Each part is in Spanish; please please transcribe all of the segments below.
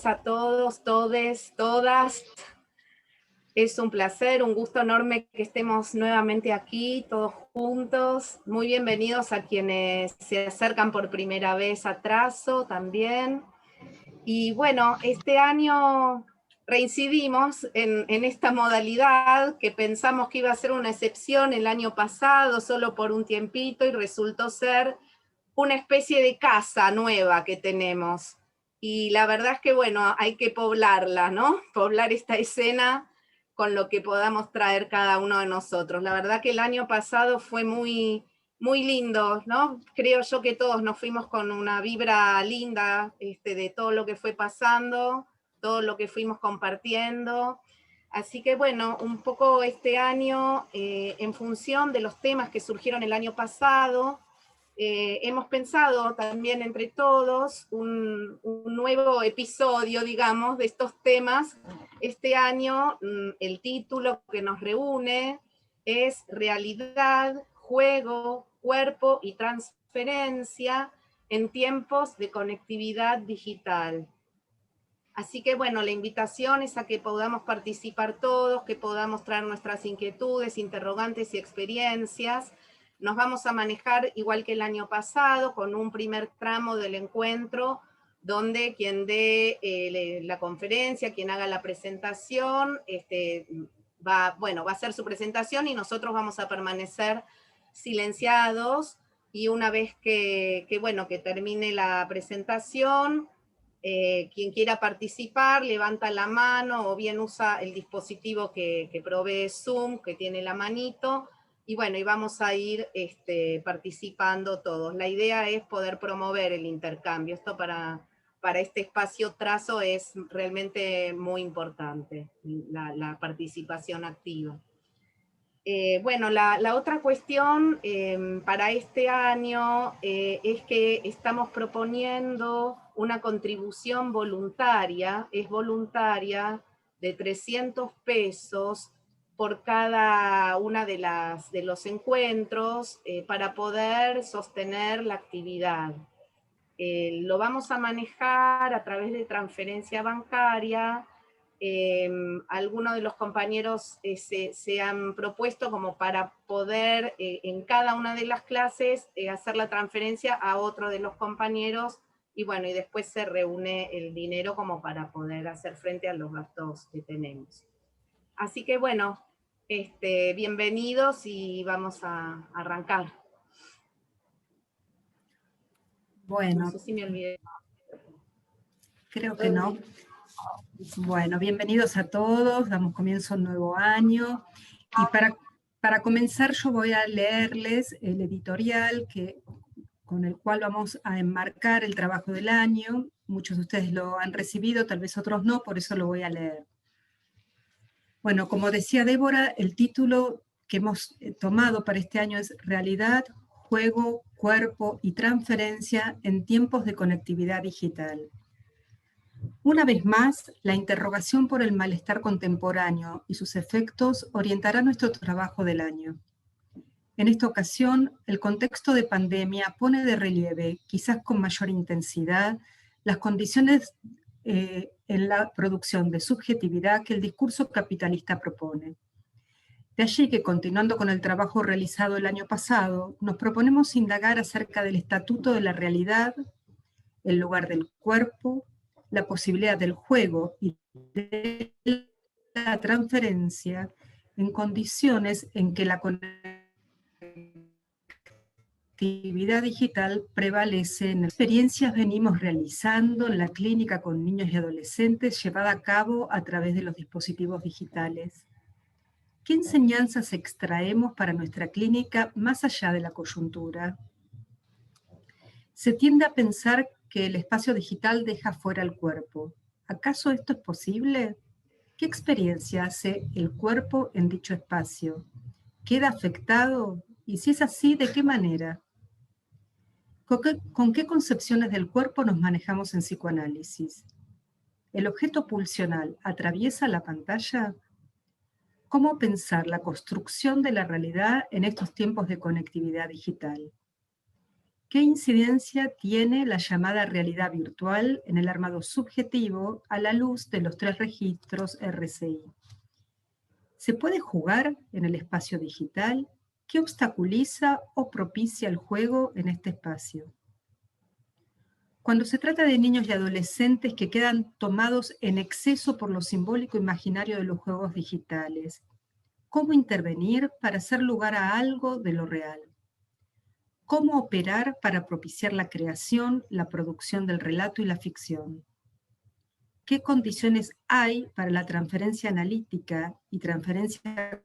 a todos, todes, todas. Es un placer, un gusto enorme que estemos nuevamente aquí, todos juntos. Muy bienvenidos a quienes se acercan por primera vez a Trazo también. Y bueno, este año reincidimos en esta modalidad que pensamos que iba a ser una excepción el año pasado, solo por un tiempito, y resultó ser una especie de casa nueva que tenemos. Y la verdad es que, bueno, hay que poblarla, ¿no? Poblar esta escena con lo que podamos traer cada uno de nosotros. La verdad que el año pasado fue muy, muy lindo, ¿no? Creo yo que todos nos fuimos con una vibra linda de todo lo que fue pasando, todo lo que fuimos compartiendo. Así que bueno, un poco este año, en función de los temas que surgieron el año pasado, hemos pensado también entre todos un nuevo episodio, digamos, de estos temas. Este año el título que nos reúne es Realidad, Juego, Cuerpo y Transferencia en tiempos de conectividad digital. Así que bueno, la invitación es a que podamos participar todos, que podamos traer nuestras inquietudes, interrogantes y experiencias. Nos vamos a manejar igual que el año pasado, con un primer tramo del encuentro, donde quien dé la conferencia, quien haga la presentación, va a hacer su presentación y nosotros vamos a permanecer silenciados, y una vez que termine la presentación, quien quiera participar levanta la mano o bien usa el dispositivo que provee Zoom, que tiene la manito, y bueno, y vamos a ir participando todos. La idea es poder promover el intercambio. Esto para este espacio Trazo es realmente muy importante, la participación activa. Bueno, la otra cuestión para este año es que estamos proponiendo una contribución voluntaria, es voluntaria, de 300 pesos por cada una de los encuentros para poder sostener la actividad. Lo vamos a manejar a través de transferencia bancaria. Algunos de los compañeros se han propuesto como para poder en cada una de las clases hacer la transferencia a otro de los compañeros, y bueno, y después se reúne el dinero como para poder hacer frente a los gastos que tenemos. Así que bueno, bienvenidos y vamos a arrancar. Bueno, no sé si me olvidé. Creo que no. Bueno, bienvenidos a todos, damos comienzo a un nuevo año. Y para comenzar yo voy a leerles el editorial con el cual vamos a enmarcar el trabajo del año. Muchos de ustedes lo han recibido, tal vez otros no, por eso lo voy a leer. Bueno, como decía Débora, el título que hemos tomado para este año es Realidad, Juego, Cuerpo y Transferencia en tiempos de conectividad digital. Una vez más, la interrogación por el malestar contemporáneo y sus efectos orientará nuestro trabajo del año. En esta ocasión, el contexto de pandemia pone de relieve, quizás con mayor intensidad, las condiciones en la producción de subjetividad que el discurso capitalista propone. De allí que, continuando con el trabajo realizado el año pasado, nos proponemos indagar acerca del estatuto de la realidad, el lugar del cuerpo, la posibilidad del juego y de la transferencia en condiciones en que la conectividad digital prevalece. En experiencias venimos realizando en la clínica con niños y adolescentes llevada a cabo a través de los dispositivos digitales. ¿Qué enseñanzas extraemos para nuestra clínica más allá de la coyuntura? Se tiende a pensar que el espacio digital deja fuera el cuerpo. ¿Acaso esto es posible? ¿Qué experiencia hace el cuerpo en dicho espacio? ¿Queda afectado? Y si es así, ¿de qué manera? ¿Con qué concepciones del cuerpo nos manejamos en psicoanálisis? ¿El objeto pulsional atraviesa la pantalla? ¿Cómo pensar la construcción de la realidad en estos tiempos de conectividad digital? ¿Qué incidencia tiene la llamada realidad virtual en el armado subjetivo a la luz de los 3 registros RCI? ¿Se puede jugar en el espacio digital? ¿Qué obstaculiza o propicia el juego en este espacio? Cuando se trata de niños y adolescentes que quedan tomados en exceso por lo simbólico imaginario de los juegos digitales, ¿cómo intervenir para hacer lugar a algo de lo real? ¿Cómo operar para propiciar la creación, la producción del relato y la ficción? ¿Qué condiciones hay para la transferencia analítica y transferencia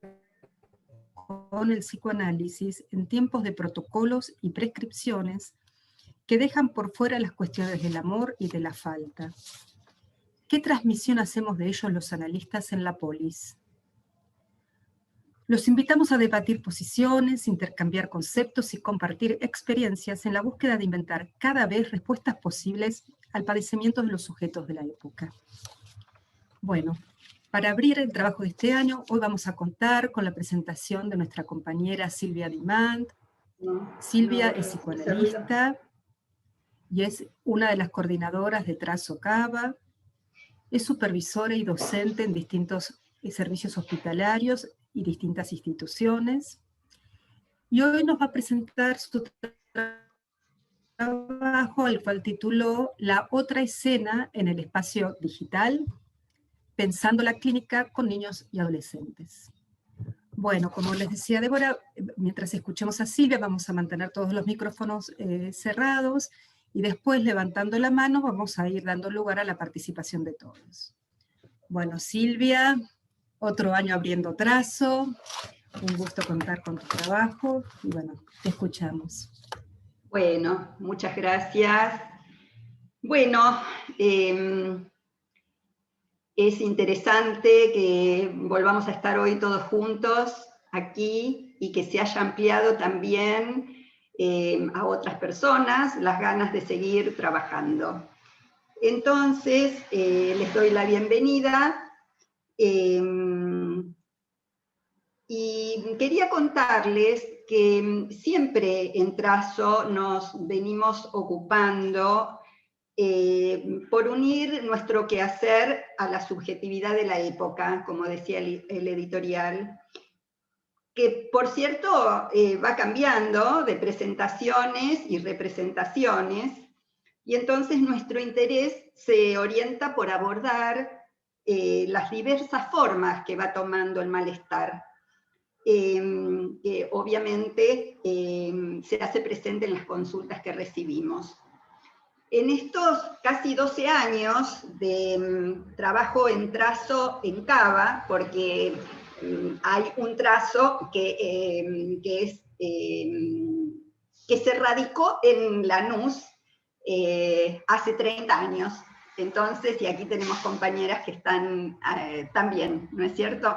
con el psicoanálisis en tiempos de protocolos y prescripciones que dejan por fuera las cuestiones del amor y de la falta? ¿Qué transmisión hacemos de ellos los analistas en la polis? Los invitamos a debatir posiciones, intercambiar conceptos y compartir experiencias en la búsqueda de inventar cada vez respuestas posibles al padecimiento de los sujetos de la época. Bueno, para abrir el trabajo de este año, hoy vamos a contar con la presentación de nuestra compañera Silvia Dimant. Silvia es psicoanalista y es una de las coordinadoras de Trazo Cava. Es supervisora y docente en distintos servicios hospitalarios y distintas instituciones. Y hoy nos va a presentar su trabajo, el cual tituló La otra escena en el espacio digital, pensando la clínica con niños y adolescentes. Bueno, como les decía Débora, mientras escuchemos a Silvia vamos a mantener todos los micrófonos cerrados y después, levantando la mano, vamos a ir dando lugar a la participación de todos. Bueno, Silvia, otro año abriendo Trazo, un gusto contar con tu trabajo, y bueno, te escuchamos. Bueno, muchas gracias. Bueno, es interesante que volvamos a estar hoy todos juntos aquí y que se haya ampliado también a otras personas las ganas de seguir trabajando. Entonces, les doy la bienvenida y quería contarles que siempre en Trazo nos venimos ocupando por unir nuestro quehacer a la subjetividad de la época, como decía el editorial, que por cierto va cambiando de presentaciones y representaciones, y entonces nuestro interés se orienta por abordar las diversas formas que va tomando el malestar, que obviamente se hace presente en las consultas que recibimos. En estos casi 12 años de trabajo en Trazo en Cava, porque hay un Trazo que se radicó en Lanús hace 30 años. Entonces, y aquí tenemos compañeras que están también, ¿no es cierto?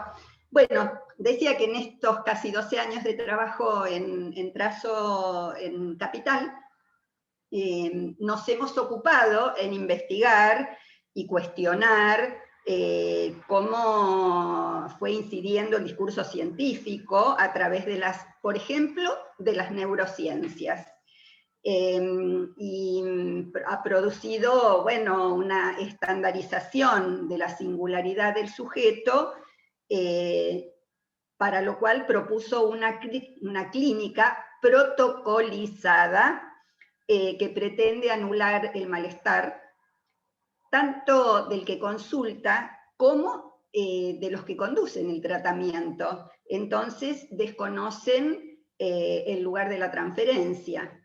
Bueno, decía que en estos casi 12 años de trabajo en Trazo en Capital, nos hemos ocupado en investigar y cuestionar cómo fue incidiendo el discurso científico a través de las, por ejemplo, de las neurociencias. Y ha producido, bueno, una estandarización de la singularidad del sujeto, para lo cual propuso una clínica protocolizada que pretende anular el malestar, tanto del que consulta como de los que conducen el tratamiento. Entonces desconocen el lugar de la transferencia.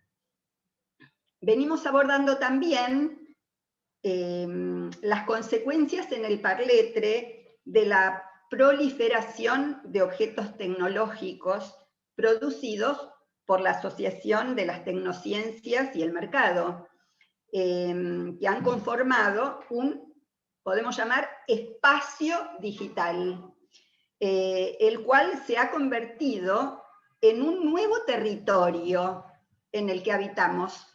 Venimos abordando también las consecuencias en el parletre de la proliferación de objetos tecnológicos producidos por la Asociación de las Tecnociencias y el Mercado, que han conformado un, podemos llamar, espacio digital, el cual se ha convertido en un nuevo territorio en el que habitamos,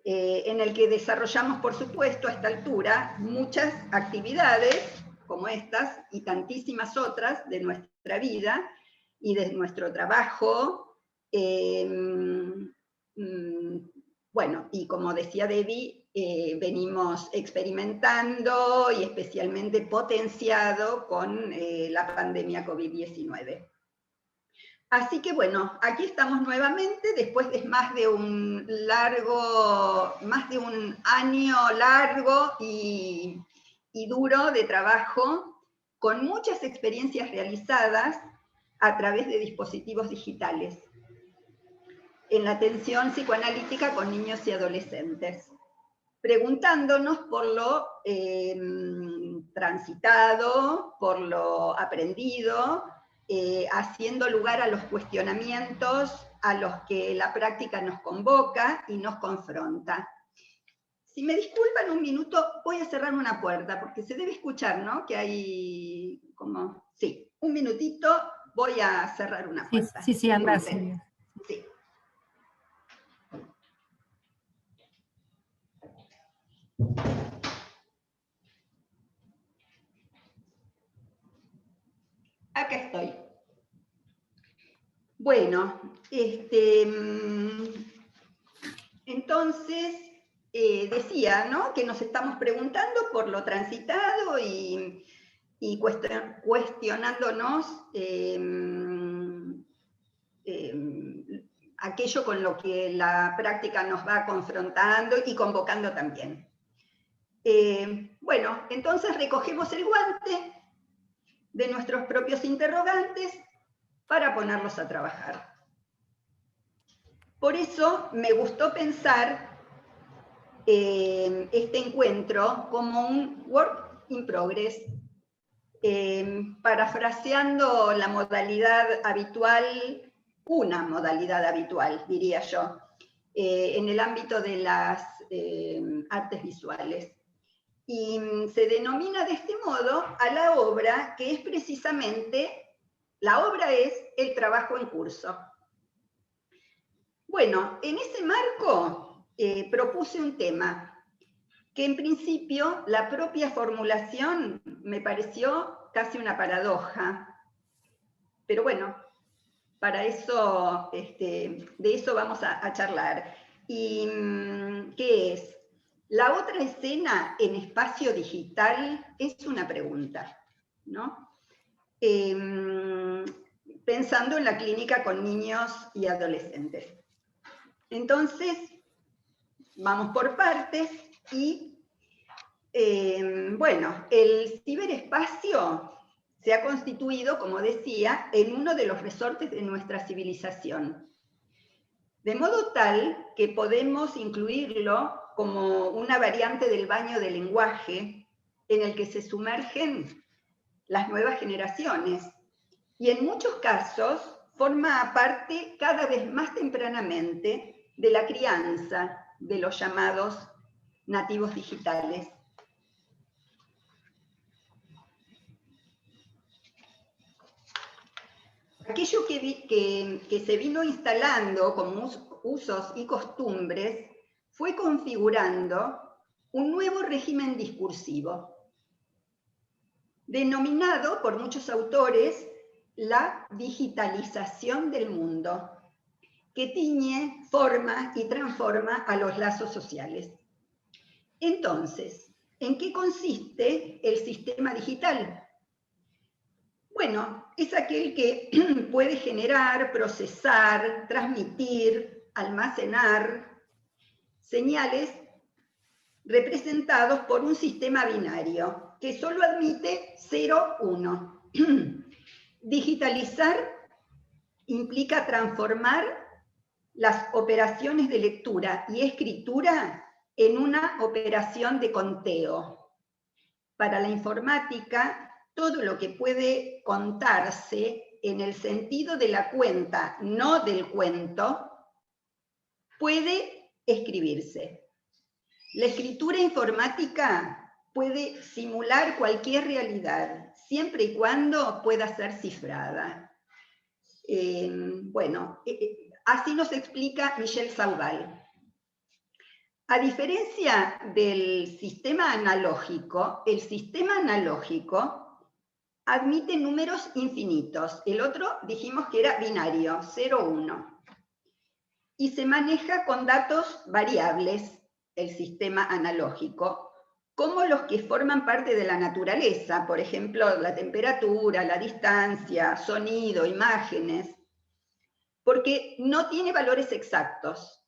en el que desarrollamos, por supuesto, a esta altura, muchas actividades como estas y tantísimas otras de nuestra vida y de nuestro trabajo, bueno, y como decía Debbie, venimos experimentando y especialmente potenciado con la pandemia COVID-19. Así que bueno, aquí estamos nuevamente después de más de un año largo y duro de trabajo, con muchas experiencias realizadas a través de dispositivos digitales en la atención psicoanalítica con niños y adolescentes, preguntándonos por lo transitado, por lo aprendido, haciendo lugar a los cuestionamientos a los que la práctica nos convoca y nos confronta. Si me disculpan un minuto, voy a cerrar una puerta, porque se debe escuchar, ¿no? Que hay como... Sí, un minutito, voy a cerrar una puerta. Sí, anda, sí. Sí. Acá estoy. Bueno, entonces decía, ¿no? Que nos estamos preguntando por lo transitado y cuestionándonos aquello con lo que la práctica nos va confrontando y convocando también. Bueno, entonces recogemos el guante de nuestros propios interrogantes para ponerlos a trabajar. Por eso me gustó pensar este encuentro como un work in progress, parafraseando la modalidad habitual, una modalidad habitual, diría yo, en el ámbito de las artes visuales. Y se denomina de este modo a la obra, que es precisamente, la obra es el trabajo en curso. Bueno, en ese marco propuse un tema, que en principio la propia formulación me pareció casi una paradoja. Pero bueno, para eso, de eso vamos a charlar. ¿Y qué es? La otra escena en espacio digital es una pregunta, ¿no? Pensando en la clínica con niños y adolescentes. Entonces, vamos por partes y, bueno, el ciberespacio se ha constituido, como decía, en uno de los resortes de nuestra civilización. De modo tal que podemos incluirlo como una variante del baño del lenguaje en el que se sumergen las nuevas generaciones y en muchos casos forma parte cada vez más tempranamente de la crianza de los llamados nativos digitales. Aquello que se vino instalando como usos y costumbres fue configurando un nuevo régimen discursivo, denominado por muchos autores la digitalización del mundo, que tiñe, forma y transforma a los lazos sociales. Entonces, ¿en qué consiste el sistema digital? Bueno, es aquel que puede generar, procesar, transmitir, almacenar señales representados por un sistema binario que solo admite 0, 1. Digitalizar implica transformar las operaciones de lectura y escritura en una operación de conteo. Para la informática, todo lo que puede contarse en el sentido de la cuenta, no del cuento, puede escribirse. La escritura informática puede simular cualquier realidad, siempre y cuando pueda ser cifrada. Bueno, así nos explica Michel Sauval. A diferencia del sistema analógico, el sistema analógico admite números infinitos. El otro dijimos que era binario, 0, 1. y se maneja con datos variables, el sistema analógico, como los que forman parte de la naturaleza, por ejemplo, la temperatura, la distancia, sonido, imágenes, porque no tiene valores exactos,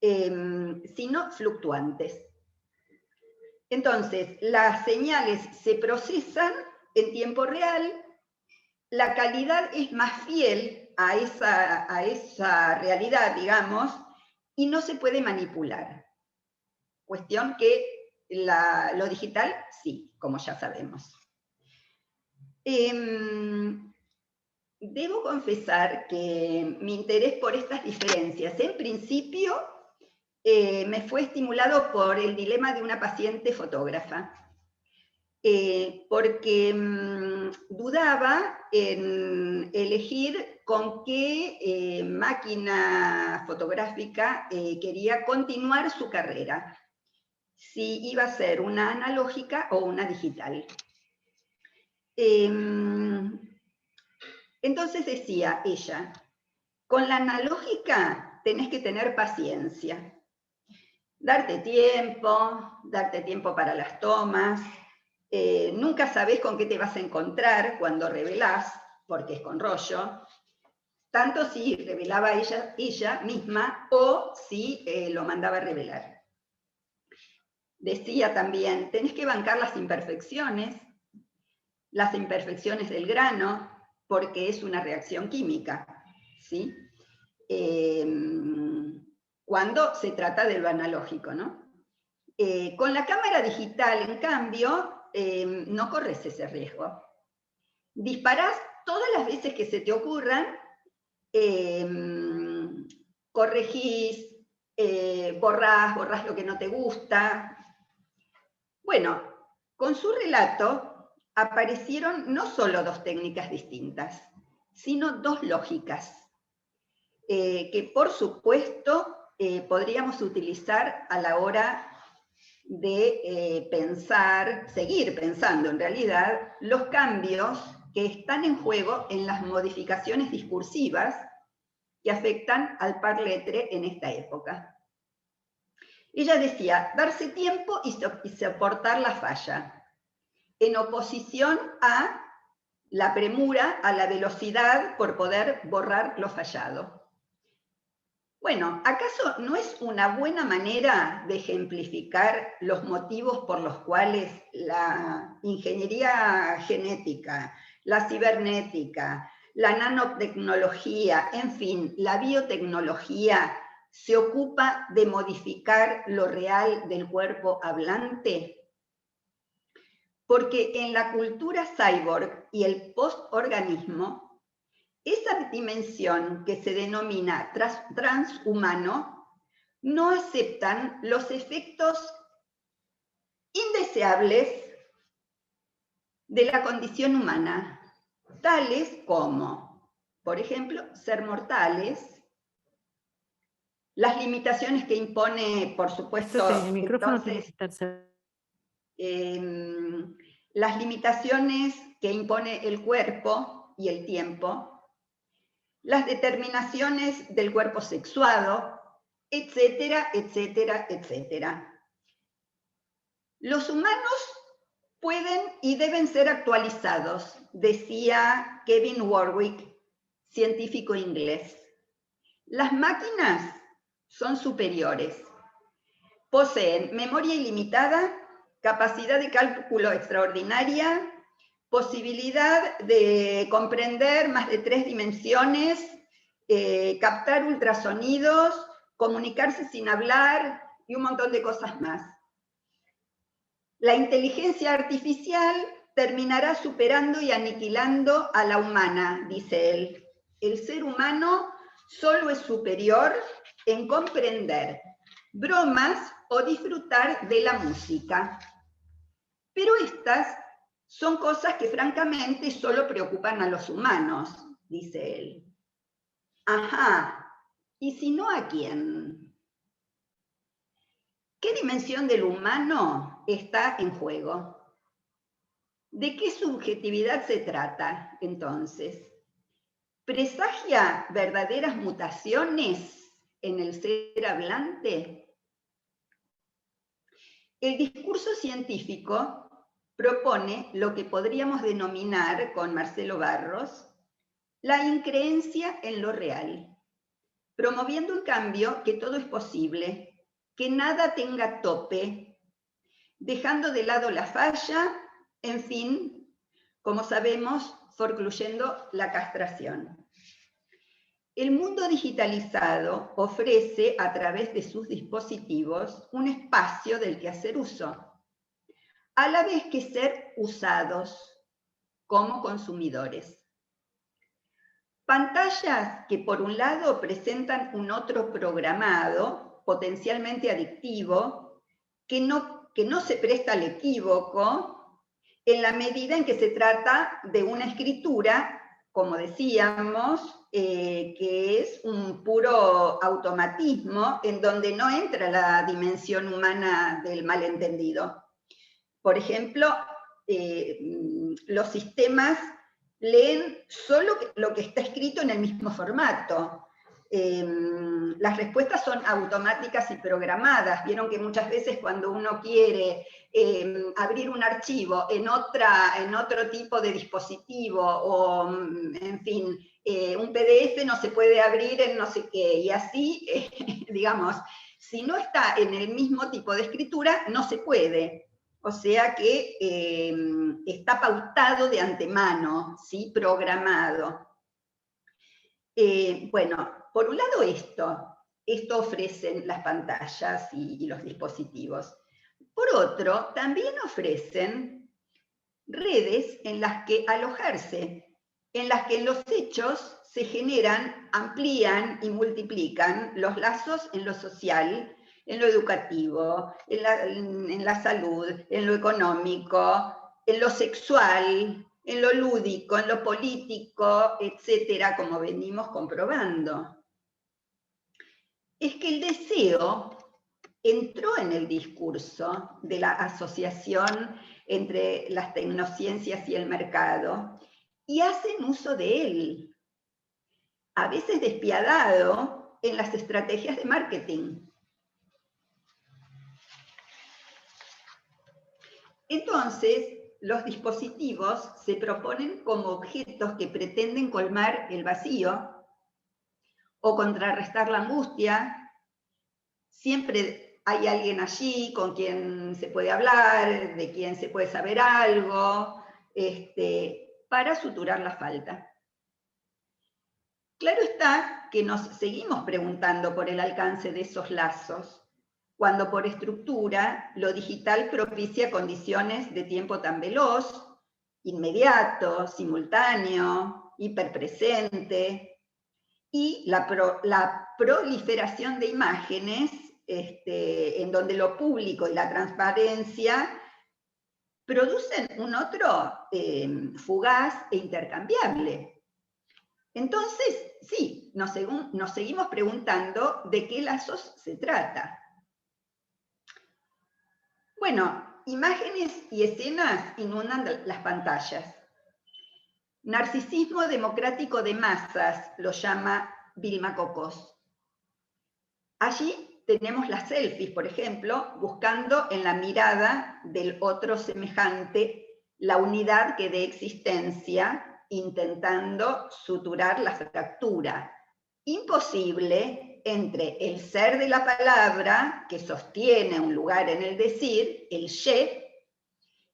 sino fluctuantes. Entonces, las señales se procesan en tiempo real, la calidad es más fiel a esa realidad, digamos, y no se puede manipular. Cuestión que lo digital, sí, como ya sabemos. Debo confesar que mi interés por estas diferencias, en principio, me fue estimulado por el dilema de una paciente fotógrafa, porque dudaba en elegir con qué máquina fotográfica quería continuar su carrera, si iba a ser una analógica o una digital. Entonces decía ella, con la analógica tenés que tener paciencia, darte tiempo para las tomas, nunca sabés con qué te vas a encontrar cuando revelás, porque es con rollo, tanto si revelaba ella misma o si lo mandaba a revelar. Decía también, tenés que bancar las imperfecciones del grano, porque es una reacción química, ¿sí? Cuando se trata de lo analógico, ¿no? Con la cámara digital, en cambio, no corres ese riesgo. Disparás todas las veces que se te ocurran, corregís, borrás lo que no te gusta. Bueno, con su relato aparecieron no solo dos técnicas distintas, sino dos lógicas, que por supuesto podríamos utilizar a la hora de seguir pensando en realidad, los cambios que están en juego en las modificaciones discursivas que afectan al parletre en esta época. Ella decía, darse tiempo y soportar la falla, en oposición a la premura, a la velocidad por poder borrar lo fallado. Bueno, ¿acaso no es una buena manera de ejemplificar los motivos por los cuales la ingeniería genética, la cibernética, la nanotecnología, en fin, la biotecnología se ocupa de modificar lo real del cuerpo hablante? Porque en la cultura cyborg y el postorganismo, esa dimensión que se denomina transhumano no aceptan los efectos indeseables de la condición humana, tales como, por ejemplo, ser mortales, las limitaciones que impone, por supuesto, El micrófono entonces, tiene que estar las limitaciones que impone el cuerpo y el tiempo, las determinaciones del cuerpo sexuado, etcétera, etcétera, etcétera. Los humanos pueden y deben ser actualizados, decía Kevin Warwick, científico inglés. Las máquinas son superiores. Poseen memoria ilimitada, capacidad de cálculo extraordinaria, posibilidad de comprender más de 3 dimensiones, captar ultrasonidos, comunicarse sin hablar y un montón de cosas más. La inteligencia artificial terminará superando y aniquilando a la humana, dice él. El ser humano solo es superior en comprender bromas o disfrutar de la música. Pero estas son cosas que francamente solo preocupan a los humanos, dice él. Ajá, ¿y si no a quién? ¿Qué dimensión del humano está en juego? ¿De qué subjetividad se trata, entonces? ¿Presagia verdaderas mutaciones en el ser hablante? El discurso científico propone lo que podríamos denominar, con Marcelo Barros, la increencia en lo real, promoviendo en cambio que todo es posible, que nada tenga tope, dejando de lado la falla, en fin, como sabemos, forcluyendo la castración. El mundo digitalizado ofrece a través de sus dispositivos un espacio del que hacer uso, a la vez que ser usados como consumidores. Pantallas que por un lado presentan un otro programado, potencialmente adictivo, que no se presta al equívoco, en la medida en que se trata de una escritura, como decíamos, que es un puro automatismo en donde no entra la dimensión humana del malentendido. Por ejemplo, los sistemas leen solo lo que está escrito en el mismo formato. Las respuestas son automáticas y programadas. Vieron que muchas veces cuando uno quiere abrir un archivo en otro tipo de dispositivo, o en fin, un PDF no se puede abrir en no sé qué, y así, digamos, si no está en el mismo tipo de escritura, no se puede. O sea que está pautado de antemano, ¿sí? Programado. Bueno, por un lado esto ofrecen las pantallas y los dispositivos. Por otro, también ofrecen redes en las que alojarse, en las que en los hechos se generan, amplían y multiplican los lazos en lo social, en lo educativo, en la salud, en lo económico, en lo sexual, en lo lúdico, en lo político, etcétera, como venimos comprobando. Es que el deseo entró en el discurso de la asociación entre las tecnociencias y el mercado y hacen uso de él, a veces despiadado, en las estrategias de marketing. Entonces, los dispositivos se proponen como objetos que pretenden colmar el vacío o contrarrestar la angustia. Siempre hay alguien allí con quien se puede hablar, de quien se puede saber algo, para suturar la falta. Claro está que nos seguimos preguntando por el alcance de esos lazos, cuando por estructura lo digital propicia condiciones de tiempo tan veloz, inmediato, simultáneo, hiperpresente, y la proliferación de imágenes, en donde lo público y la transparencia producen un otro fugaz e intercambiable. Entonces, sí, nos seguimos preguntando de qué lazos se trata. Bueno, imágenes y escenas inundan las pantallas. Narcisismo democrático de masas lo llama Vilma Cocos. Allí tenemos las selfies, por ejemplo, buscando en la mirada del otro semejante la unidad que dé existencia, intentando suturar la fractura imposible entre el ser de la palabra, que sostiene un lugar en el decir, el je,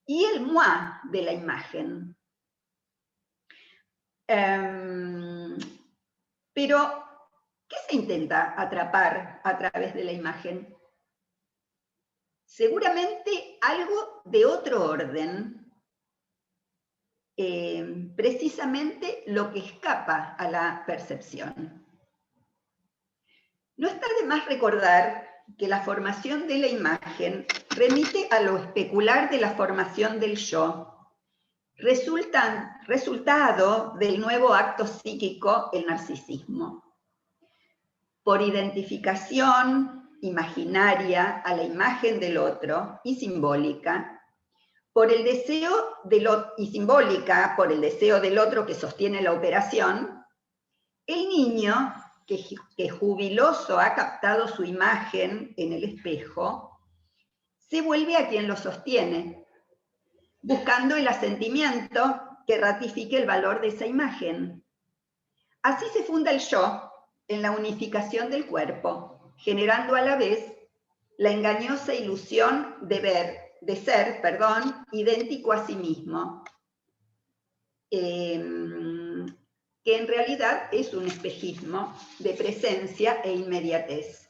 y el moi de la imagen. Pero, ¿qué se intenta atrapar a través de la imagen? Seguramente algo de otro orden, precisamente lo que escapa a la percepción. No está de más recordar que la formación de la imagen remite a lo especular de la formación del yo, resultado del nuevo acto psíquico, el narcisismo. Por identificación imaginaria a la imagen del otro y simbólica, por el deseo y simbólica por el deseo del otro que sostiene la operación, el niño que jubiloso ha captado su imagen en el espejo, se vuelve a quien lo sostiene, buscando el asentimiento que ratifique el valor de esa imagen. Así se funda el yo en la unificación del cuerpo, generando a la vez la engañosa ilusión de ser, idéntico a sí mismo, que en realidad es un espejismo de presencia e inmediatez.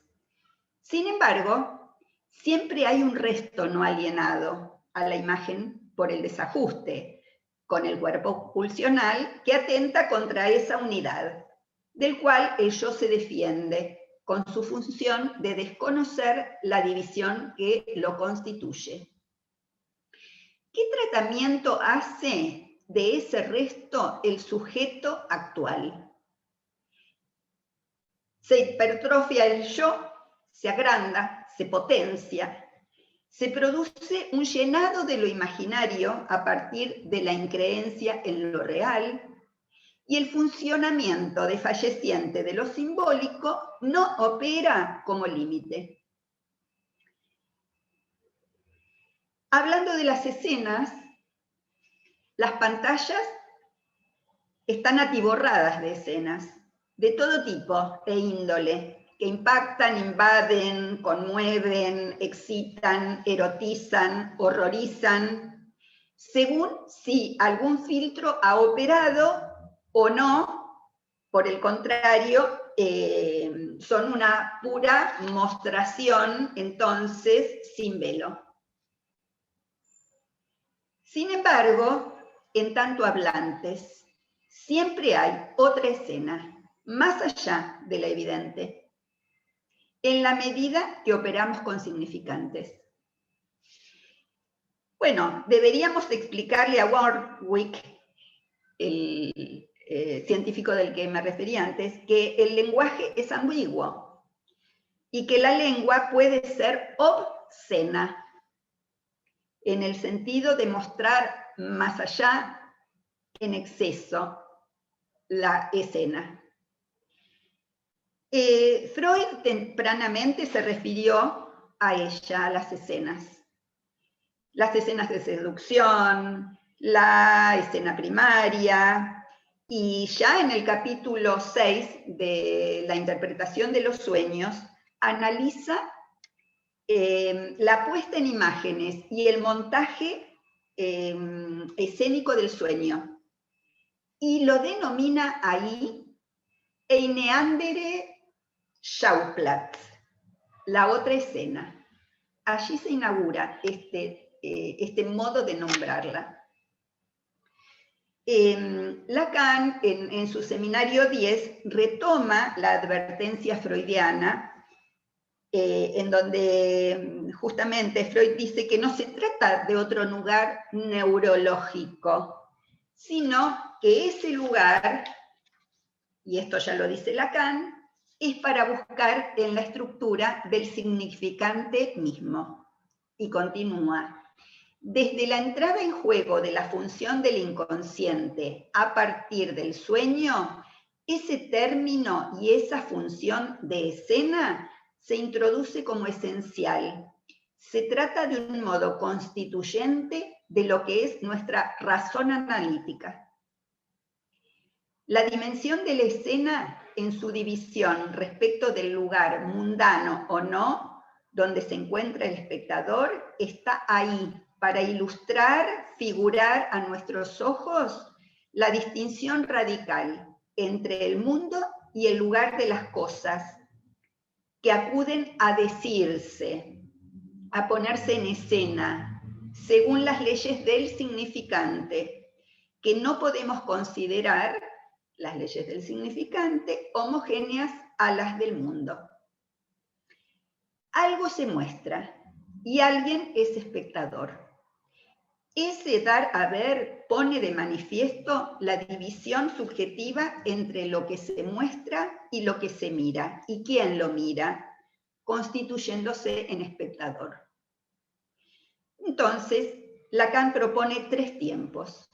Sin embargo, siempre hay un resto no alienado a la imagen por el desajuste, con el cuerpo pulsional que atenta contra esa unidad, del cual el yo se defiende, con su función de desconocer la división que lo constituye. ¿Qué tratamiento hace de ese resto el sujeto actual? Se hipertrofia el yo, se agranda, se potencia, se produce un llenado de lo imaginario a partir de la increencia en lo real, y el funcionamiento desfalleciente de lo simbólico no opera como límite. Hablando de las escenas, las pantallas están atiborradas de escenas, de todo tipo e índole, que impactan, invaden, conmueven, excitan, erotizan, horrorizan, según si algún filtro ha operado o no. Por el contrario, son una pura mostración, entonces, sin velo. Sin embargo, en tanto hablantes, siempre hay otra escena, más allá de la evidente, en la medida que operamos con significantes. Bueno, deberíamos explicarle a Warwick, el científico del que me referí antes, que el lenguaje es ambiguo y que la lengua puede ser obscena, en el sentido de mostrar más allá, en exceso, la escena. Freud tempranamente se refirió a ella, a las escenas de seducción, la escena primaria, y ya en el capítulo 6 de la interpretación de los sueños, analiza la puesta en imágenes y el montaje escénico del sueño, y lo denomina ahí eine andere Schauplatz, la otra escena. Allí se inaugura este modo de nombrarla. Lacan, en su seminario 10, retoma la advertencia freudiana, en donde justamente Freud dice que no se trata de otro lugar neurológico, sino que ese lugar, y esto ya lo dice Lacan, es para buscar en la estructura del significante mismo. Y continúa. Desde la entrada en juego de la función del inconsciente a partir del sueño, ese término y esa función de escena se introduce como esencial. Se trata de un modo constituyente de lo que es nuestra razón analítica. La dimensión de la escena en su división respecto del lugar mundano o no, donde se encuentra el espectador, está ahí para ilustrar, figurar a nuestros ojos la distinción radical entre el mundo y el lugar de las cosas, que acuden a decirse, a ponerse en escena, según las leyes del significante, que no podemos considerar, las leyes del significante, homogéneas a las del mundo. Algo se muestra y alguien es espectador. Ese dar a ver pone de manifiesto la división subjetiva entre lo que se muestra y lo que se mira, y quién lo mira, constituyéndose en espectador. Entonces, Lacan propone 3 tiempos.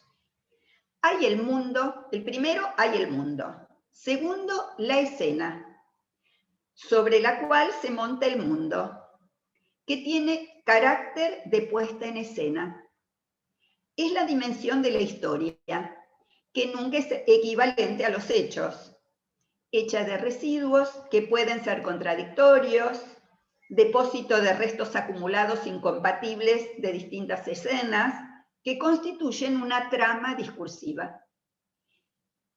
Hay el mundo, el primero hay el mundo. Segundo, la escena, sobre la cual se monta el mundo, que tiene carácter de puesta en escena. Es la dimensión de la historia, que nunca es equivalente a los hechos, hecha de residuos que pueden ser contradictorios, depósito de restos acumulados incompatibles de distintas escenas, que constituyen una trama discursiva.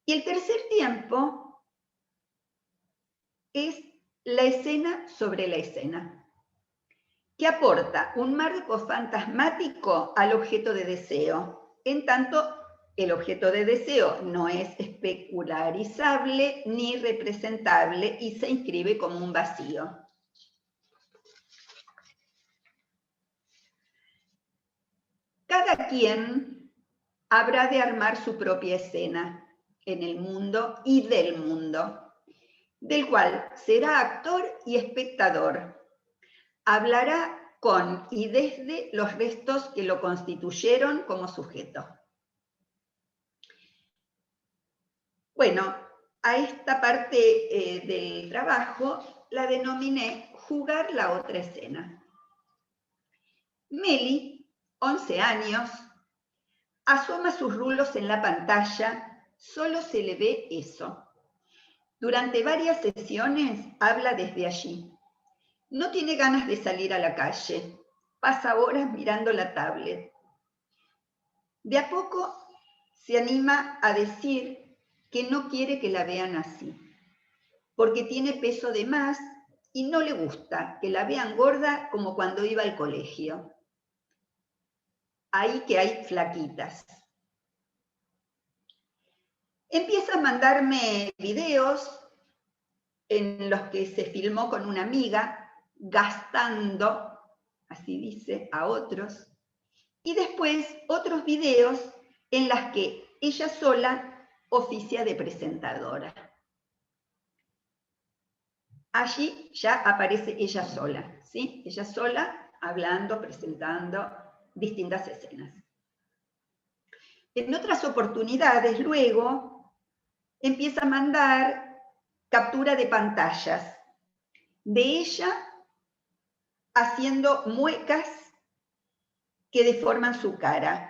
Y el tercer tiempo es la escena sobre la escena, que aporta un marco fantasmático al objeto de deseo, en tanto el objeto de deseo no es especularizable ni representable y se inscribe como un vacío. Cada quien habrá de armar su propia escena en el mundo y del mundo, del cual será actor y espectador. Hablará con y desde los restos que lo constituyeron como sujeto. Bueno, a esta parte del trabajo la denominé jugar la otra escena. Meli, 11 años, asoma sus rulos en la pantalla, solo se le ve eso. Durante varias sesiones habla desde allí. No tiene ganas de salir a la calle, pasa horas mirando la tablet. De a poco se anima a decir que no quiere que la vean así, porque tiene peso de más y no le gusta que la vean gorda como cuando iba al colegio. Ahí que hay flaquitas. Empieza a mandarme videos en los que se filmó con una amiga, gastando, así dice, a otros, y después otros videos en las que ella sola oficia de presentadora. Allí ya aparece ella sola, ¿sí? Ella sola hablando, presentando distintas escenas. En otras oportunidades, luego, empieza a mandar captura de pantallas de ella haciendo muecas que deforman su cara.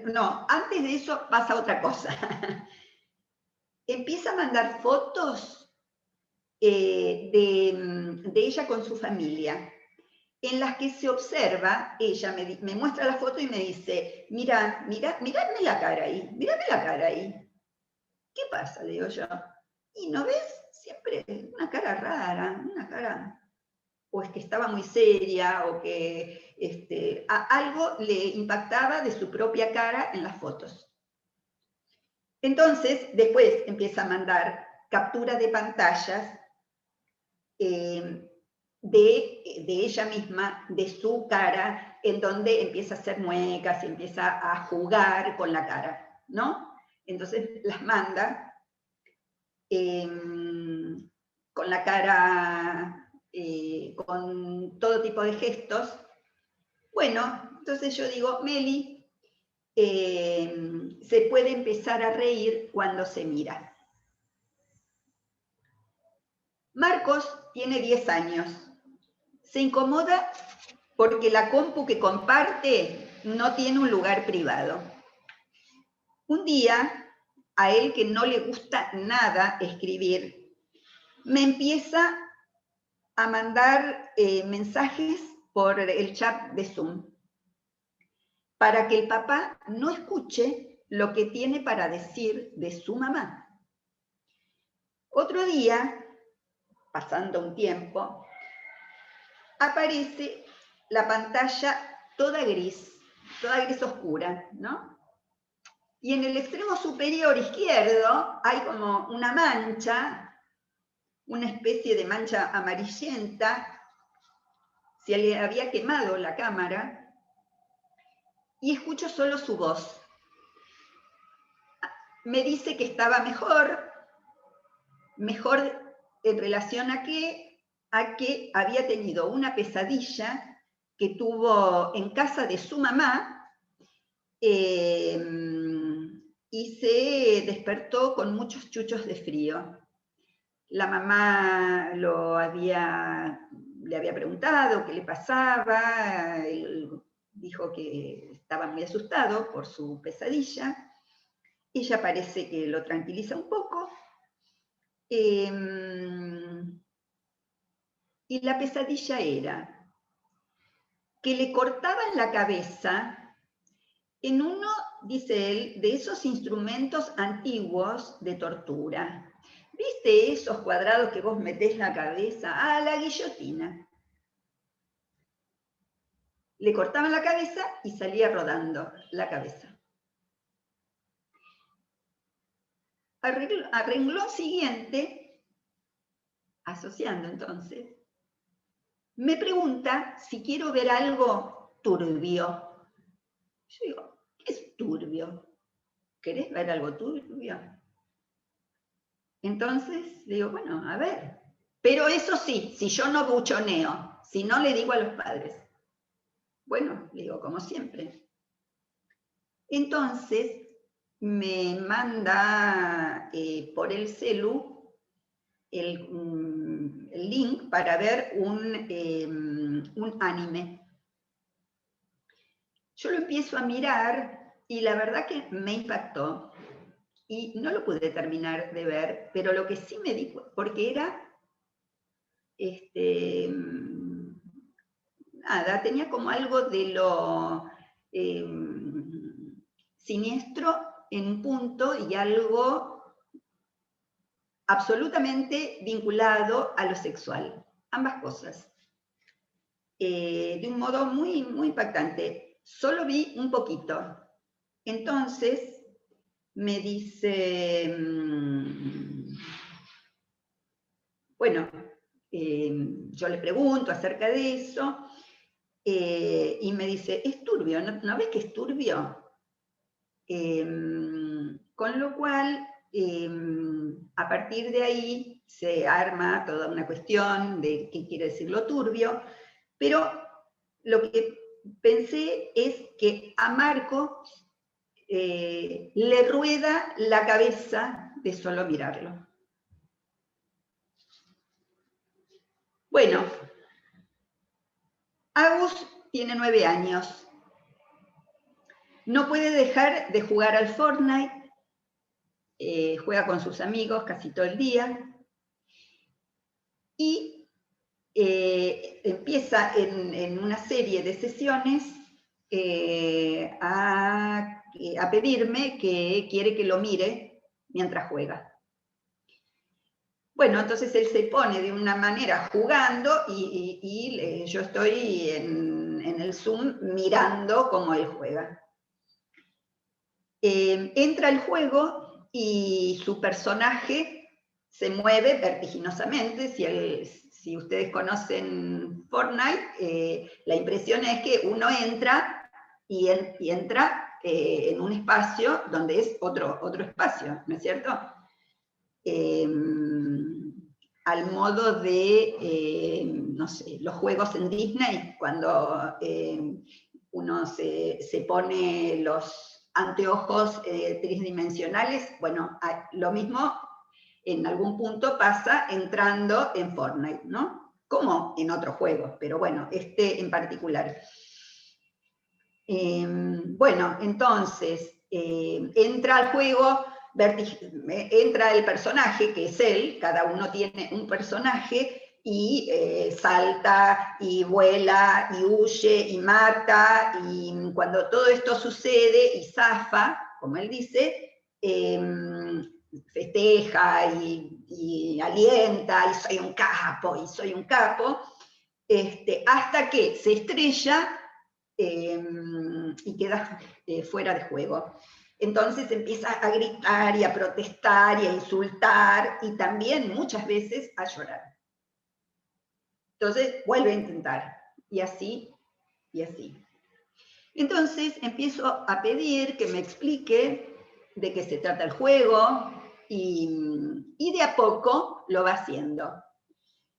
No, antes de eso pasa otra cosa. Empieza a mandar fotos de ella con su familia, en las que se observa, ella me muestra la foto y me dice, miradme la cara ahí, mírame la cara ahí. ¿Qué pasa? Le digo yo. ¿Y no ves? Siempre una cara rara, una cara, o es que estaba muy seria, o que algo le impactaba de su propia cara en las fotos. Entonces, después empieza a mandar captura de pantallas de ella misma, de su cara, en donde empieza a hacer muecas y empieza a jugar con la cara, ¿no? Entonces las manda con la cara, con todo tipo de gestos. Bueno, entonces yo digo, Meli, se puede empezar a reír cuando se mira. Marcos tiene 10 años. Se incomoda porque la compu que comparte no tiene un lugar privado. Un día, a él que no le gusta nada escribir, me empieza a mandar mensajes por el chat de Zoom para que el papá no escuche lo que tiene para decir de su mamá. Otro día, pasando un tiempo, aparece la pantalla toda gris oscura, ¿no? Y en el extremo superior izquierdo hay como una mancha, una especie de mancha amarillenta, se le había quemado la cámara, y escucho solo su voz. Me dice que estaba mejor en relación a que había tenido una pesadilla que tuvo en casa de su mamá y se despertó con muchos chuchos de frío. La mamá le había preguntado qué le pasaba, él dijo que estaba muy asustado por su pesadilla. Ella parece que lo tranquiliza un poco. Y la pesadilla era que le cortaban la cabeza en uno, dice él, de esos instrumentos antiguos de tortura. ¿Viste esos cuadrados que vos metés la cabeza? Ah, la guillotina. Le cortaban la cabeza y salía rodando la cabeza. A renglón siguiente, asociando entonces, me pregunta si quiero ver algo turbio. Yo digo, ¿qué es turbio? ¿Querés ver algo turbio? Entonces le digo, bueno, a ver. Pero eso sí, si yo no buchoneo, si no le digo a los padres. Bueno, le digo, como siempre. Entonces me manda por el celu el link para ver un anime. Yo lo empiezo a mirar y la verdad que me impactó y no lo pude terminar de ver, pero lo que sí me di cuenta, porque era, nada, tenía como algo de lo siniestro en un punto y algo absolutamente vinculado a lo sexual, ambas cosas. De un modo muy, muy impactante. Solo vi un poquito. Entonces me dice, bueno, yo le pregunto acerca de eso, y me dice, es turbio, ¿no ves que es turbio? Con lo cual, a partir de ahí se arma toda una cuestión de qué quiere decir lo turbio, pero lo que pensé es que a Marco le rueda la cabeza de solo mirarlo. Bueno, Agus tiene 9 años. No puede dejar de jugar al Fortnite, juega con sus amigos casi todo el día, y empieza en una serie de sesiones a pedirme que quiere que lo mire mientras juega. Bueno, entonces él se pone de una manera jugando y yo estoy en el Zoom mirando cómo él juega. Entra el juego y su personaje se mueve vertiginosamente. Si ustedes conocen Fortnite, la impresión es que uno entra y entra en un espacio donde es otro espacio, ¿no es cierto? Al modo de, no sé, los juegos en Disney, cuando uno se pone los anteojos tridimensionales, bueno, lo mismo en algún punto pasa entrando en Fortnite, ¿no? Como en otros juegos, pero bueno, este en particular. Bueno, entonces, entra al juego, entra el personaje, que es él, cada uno tiene un personaje, y salta, y vuela, y huye, y mata, y cuando todo esto sucede, y zafa, como él dice, festeja, y alienta, y soy un capo, hasta que se estrella, y queda fuera de juego. Entonces empieza a gritar y a protestar y a insultar y también muchas veces a llorar. Entonces vuelve a intentar y así y así. Entonces empiezo a pedir que me explique de qué se trata el juego y de a poco lo va haciendo.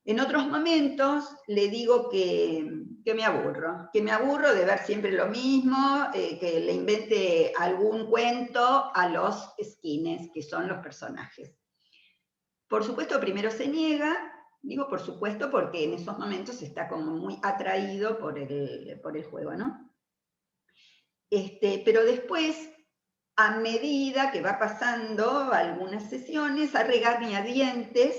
En otros momentos le digo que me aburro de ver siempre lo mismo, que le invente algún cuento a los skins, que son los personajes. Por supuesto, primero se niega, digo por supuesto porque en esos momentos está como muy atraído por el juego, ¿no? Pero después, a medida que va pasando algunas sesiones, a regañadientes,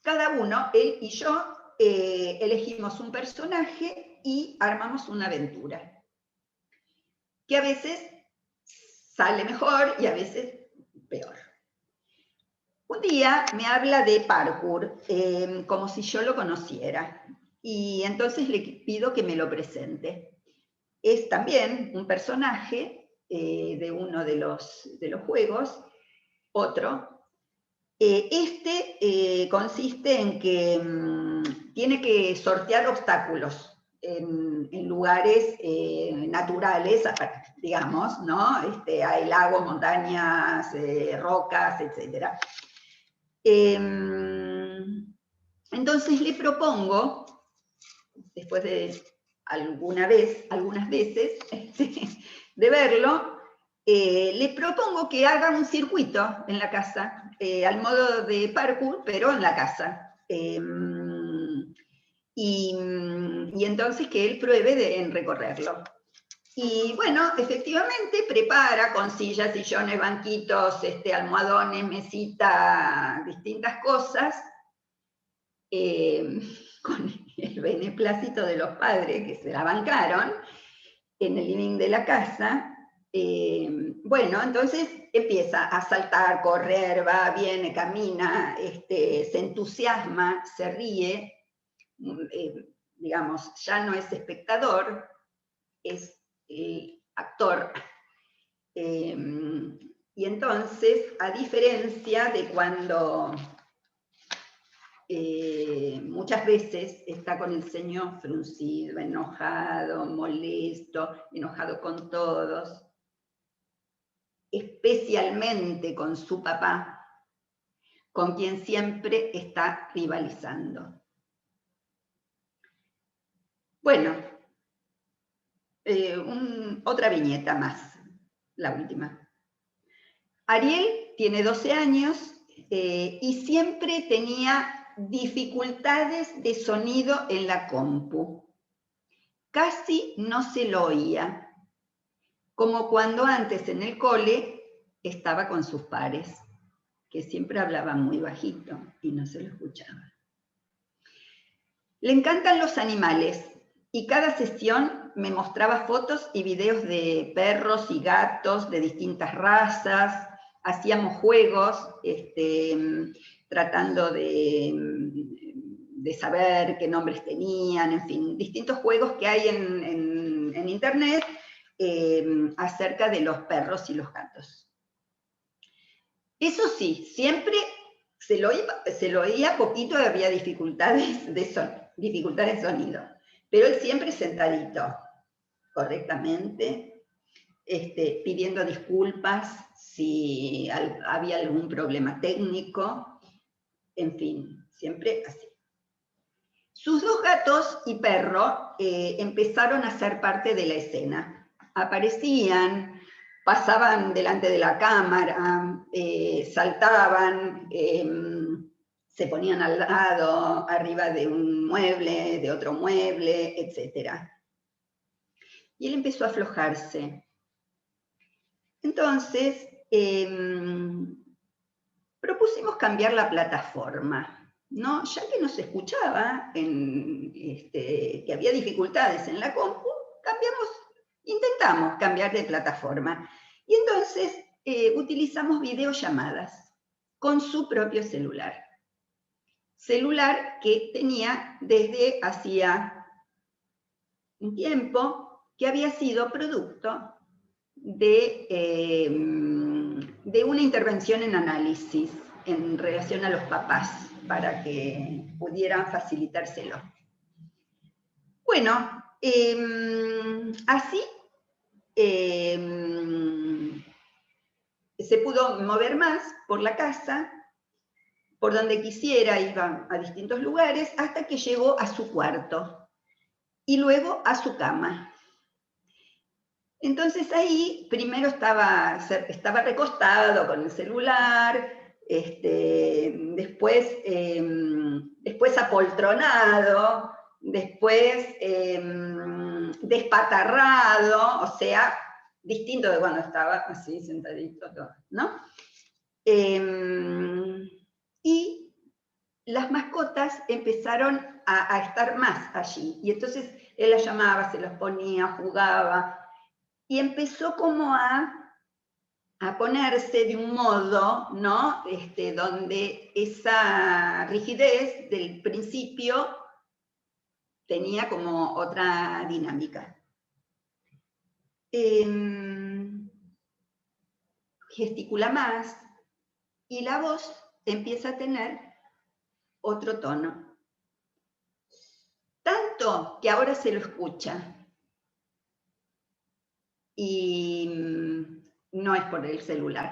cada uno, él y yo, elegimos un personaje y armamos una aventura, que a veces sale mejor y a veces peor. Un día me habla de parkour, como si yo lo conociera, y entonces le pido que me lo presente. Es también un personaje de uno de los juegos, otro. Consiste en que tiene que sortear obstáculos en lugares naturales, digamos, ¿no? Hay lagos, montañas, rocas, etc. Entonces le propongo, después de algunas veces de verlo, le propongo que haga un circuito en la casa, al modo de parkour, pero en la casa. Y entonces que él pruebe en recorrerlo. Y bueno, efectivamente prepara con sillas, sillones, banquitos, almohadones, mesita, distintas cosas, con el beneplácito de los padres que se la bancaron en el living de la casa. Bueno, entonces empieza a saltar, correr, va, viene, camina, se entusiasma, se ríe, digamos, ya no es espectador, es actor. Y entonces, a diferencia de cuando muchas veces está con el ceño fruncido, enojado, molesto, enojado con todos, especialmente con su papá, con quien siempre está rivalizando. Bueno, otra viñeta más, la última. Ariel tiene 12 años y siempre tenía dificultades de sonido en la compu. Casi no se lo oía, como cuando antes en el cole estaba con sus pares, que siempre hablaban muy bajito y no se lo escuchaba. Le encantan los animales y cada sesión me mostraba fotos y videos de perros y gatos de distintas razas. Hacíamos juegos tratando de saber qué nombres tenían, en fin, distintos juegos que hay en internet acerca de los perros y los gatos. Eso sí, siempre se lo oía poquito y había dificultades de sonido, pero él siempre sentadito, correctamente, pidiendo disculpas si había algún problema técnico, en fin, siempre así. Sus 2 gatos y perro empezaron a ser parte de la escena. Aparecían, pasaban delante de la cámara, saltaban, se ponían al lado, arriba de un mueble, de otro mueble, etc. Y él empezó a aflojarse. Entonces, propusimos cambiar la plataforma, ¿no? Ya que no se escuchaba, que había dificultades en la compu, intentamos cambiar de plataforma. Y entonces utilizamos videollamadas con su propio celular. Celular que tenía desde hacía un tiempo, que había sido producto de una intervención en análisis en relación a los papás, para que pudieran facilitárselo. Bueno, así se pudo mover más por la casa, por donde quisiera, iba a distintos lugares, hasta que llegó a su cuarto y luego a su cama. Entonces ahí primero estaba recostado con el celular, después apoltronado, después despatarrado, o sea, distinto de cuando estaba así sentadito, ¿no? Y las mascotas empezaron a estar más allí, y entonces él las llamaba, se los ponía, jugaba, y empezó como a ponerse de un modo, ¿no? Donde esa rigidez del principio tenía como otra dinámica. Gesticula más y la voz empieza a tener otro tono. Tanto que ahora se lo escucha. Y no es por el celular.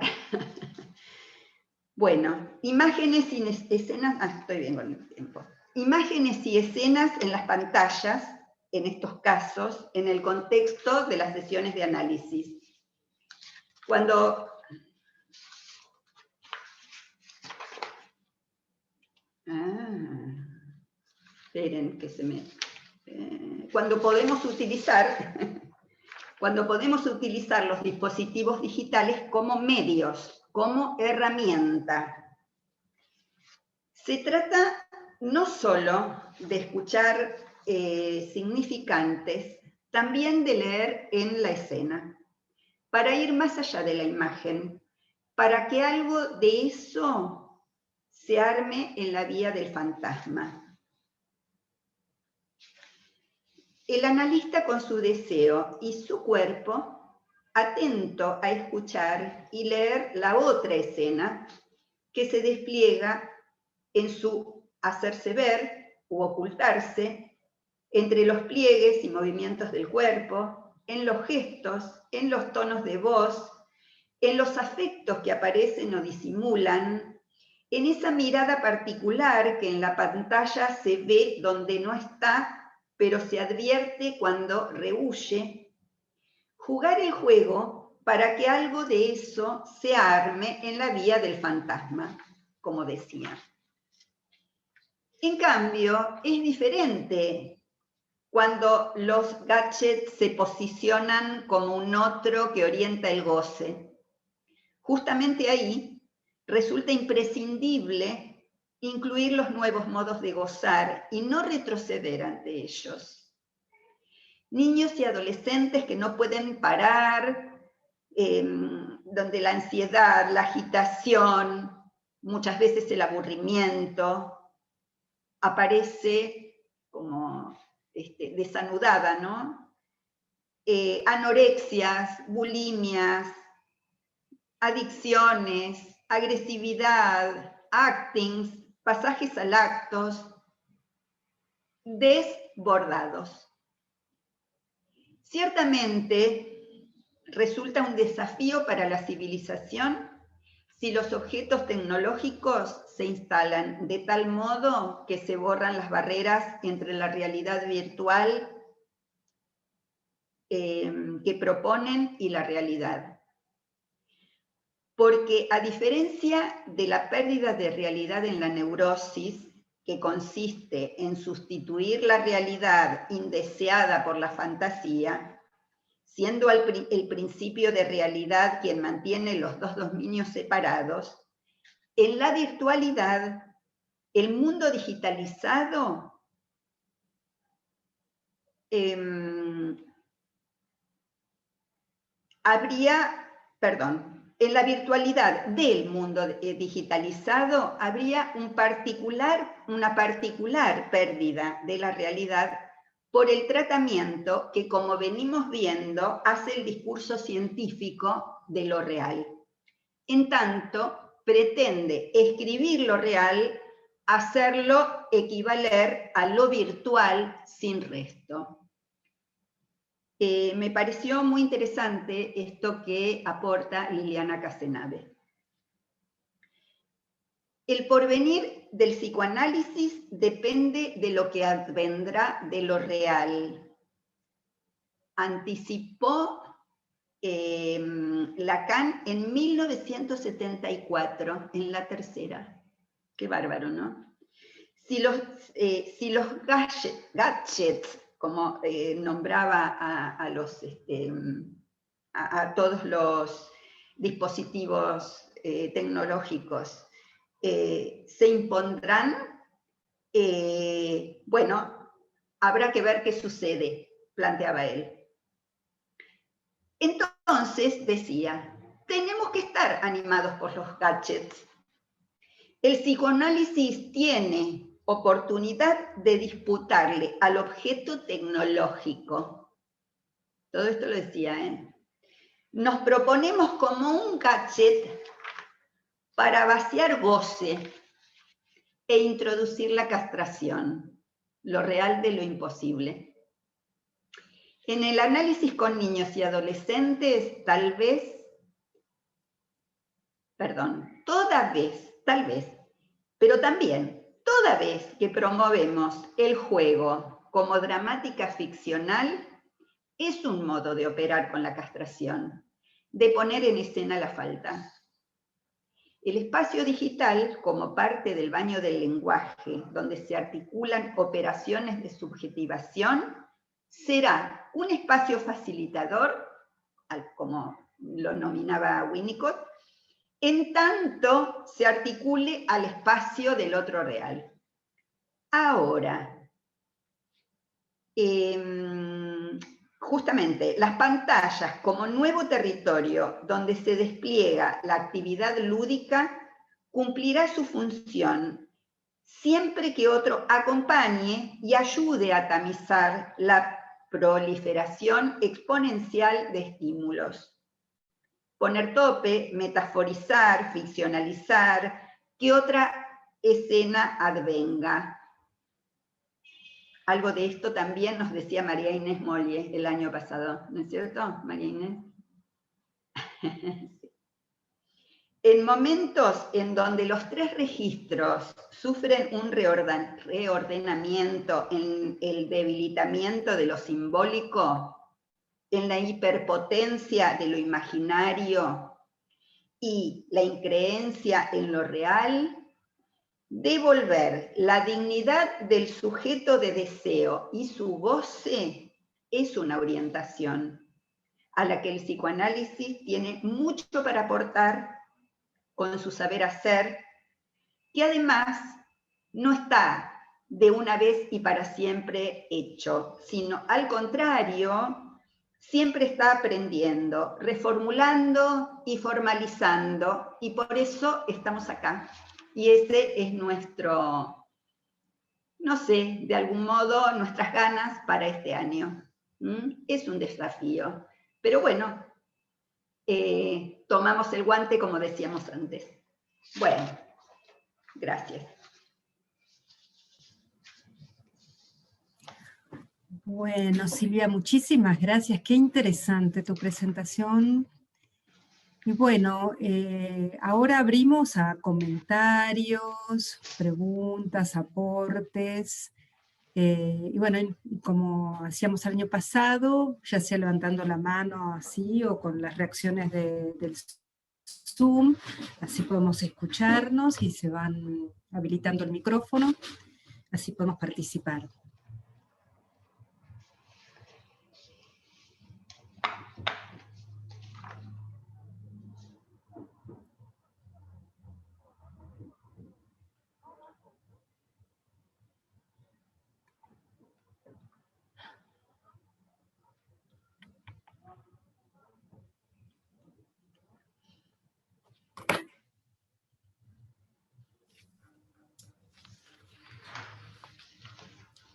Bueno, imágenes y escenas, estoy bien con el tiempo. Imágenes y escenas en las pantallas, en estos casos, en el contexto de las sesiones de análisis. Cuando esperen que se me... cuando podemos utilizar los dispositivos digitales como medios, como herramienta. Se trata no solo de escuchar significantes, también de leer en la escena, para ir más allá de la imagen, para que algo de eso se arme en la vía del fantasma. El analista con su deseo y su cuerpo, atento a escuchar y leer la otra escena que se despliega en su hacerse ver u ocultarse, entre los pliegues y movimientos del cuerpo, en los gestos, en los tonos de voz, en los afectos que aparecen o disimulan, en esa mirada particular que en la pantalla se ve donde no está, pero se advierte cuando rehuye. Jugar el juego para que algo de eso se arme en la vía del fantasma, como decía. En cambio, es diferente cuando los gadgets se posicionan como un otro que orienta el goce. Justamente ahí resulta imprescindible incluir los nuevos modos de gozar y no retroceder ante ellos. Niños y adolescentes que no pueden parar, donde la ansiedad, la agitación, muchas veces el aburrimiento, aparece como desanudada, ¿no? Anorexias, bulimias, adicciones, agresividad, actings, pasajes a actos, desbordados. Ciertamente resulta un desafío para la civilización si los objetos tecnológicos se instalan de tal modo que se borran las barreras entre la realidad virtual que proponen y la realidad. Porque a diferencia de la pérdida de realidad en la neurosis, que consiste en sustituir la realidad indeseada por la fantasía, siendo el principio de realidad quien mantiene los dos dominios separados, en la virtualidad, el mundo digitalizado en la virtualidad del mundo digitalizado habría una particular pérdida de la realidad por el tratamiento que, como venimos viendo, hace el discurso científico de lo real. En tanto, pretende escribir lo real, hacerlo equivaler a lo virtual sin resto. Me pareció muy interesante esto que aporta Liliana Casenave. El porvenir del psicoanálisis depende de lo que advendrá de lo real. Anticipó Lacan en 1974, en la tercera. Qué bárbaro, ¿no? Si los gadgets, como nombraba a todos los dispositivos tecnológicos, se impondrán, bueno, habrá que ver qué sucede, planteaba él. Entonces, decía, tenemos que estar animados por los gadgets. El psicoanálisis tiene oportunidad de disputarle al objeto tecnológico. Todo esto lo decía, ¿eh? Nos proponemos como un gadget para vaciar goce e introducir la castración, lo real de lo imposible. En el análisis con niños y adolescentes, tal vez, pero también, toda vez que promovemos el juego como dramática ficcional, es un modo de operar con la castración, de poner en escena la falta. El espacio digital, como parte del baño del lenguaje, donde se articulan operaciones de subjetivación, será un espacio facilitador, como lo nominaba Winnicott, en tanto se articule al espacio del otro real. Ahora, justamente las pantallas como nuevo territorio donde se despliega la actividad lúdica cumplirá su función siempre que otro acompañe y ayude a tamizar la proliferación exponencial de estímulos. Poner tope, metaforizar, ficcionalizar, que otra escena advenga. Algo de esto también nos decía María Inés Molle el año pasado, ¿no es cierto, María Inés? En momentos en donde los tres registros sufren un reordenamiento en el debilitamiento de lo simbólico, en la hiperpotencia de lo imaginario y la increencia en lo real, devolver la dignidad del sujeto de deseo y su goce es una orientación a la que el psicoanálisis tiene mucho para aportar con su saber hacer, que además no está de una vez y para siempre hecho, sino al contrario, siempre está aprendiendo, reformulando y formalizando, y por eso estamos acá. Y ese es nuestro, no sé, de algún modo, nuestras ganas para este año. Es un desafío, pero bueno, tomamos el guante como decíamos antes. Bueno, gracias. Bueno, Silvia, muchísimas gracias. Qué interesante tu presentación. Y bueno, ahora abrimos a comentarios, preguntas, aportes. Y bueno, como hacíamos el año pasado, ya sea levantando la mano así o con las reacciones del Zoom, así podemos escucharnos y se van habilitando el micrófono, así podemos participar.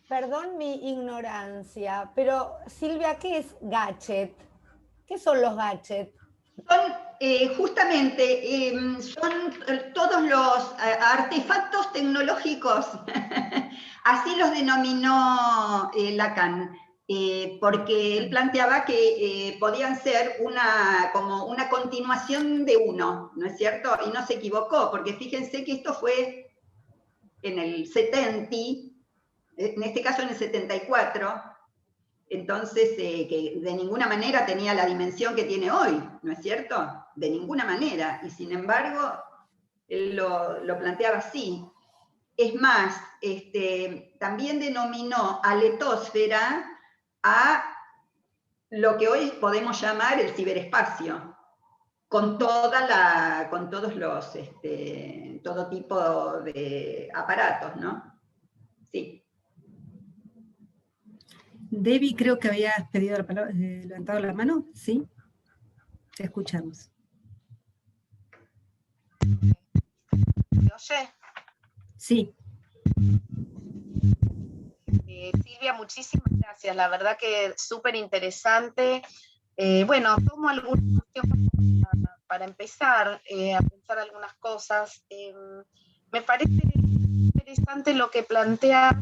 Perdón mi ignorancia, pero Silvia, ¿qué es gadget? ¿Qué son los gadgets? Son justamente son todos los artefactos tecnológicos, así los denominó Lacan, porque él planteaba que podían ser como una continuación de uno, ¿no es cierto? Y no se equivocó, porque fíjense que esto fue en el 70, en este caso en el 74, Entonces, que de ninguna manera tenía la dimensión que tiene hoy, ¿no es cierto? De ninguna manera, y sin embargo, él lo planteaba así. Es más, también denominó aletosfera a lo que hoy podemos llamar el ciberespacio, con todo tipo de aparatos, ¿no? Sí. Debbie, creo que habías pedido la palabra, levantado la mano, ¿sí? Te escuchamos. ¿Me oye? Sí. Silvia, muchísimas gracias. La verdad que súper interesante. Bueno, tomo algunas cuestiones para empezar a pensar algunas cosas. Me parece interesante lo que planteas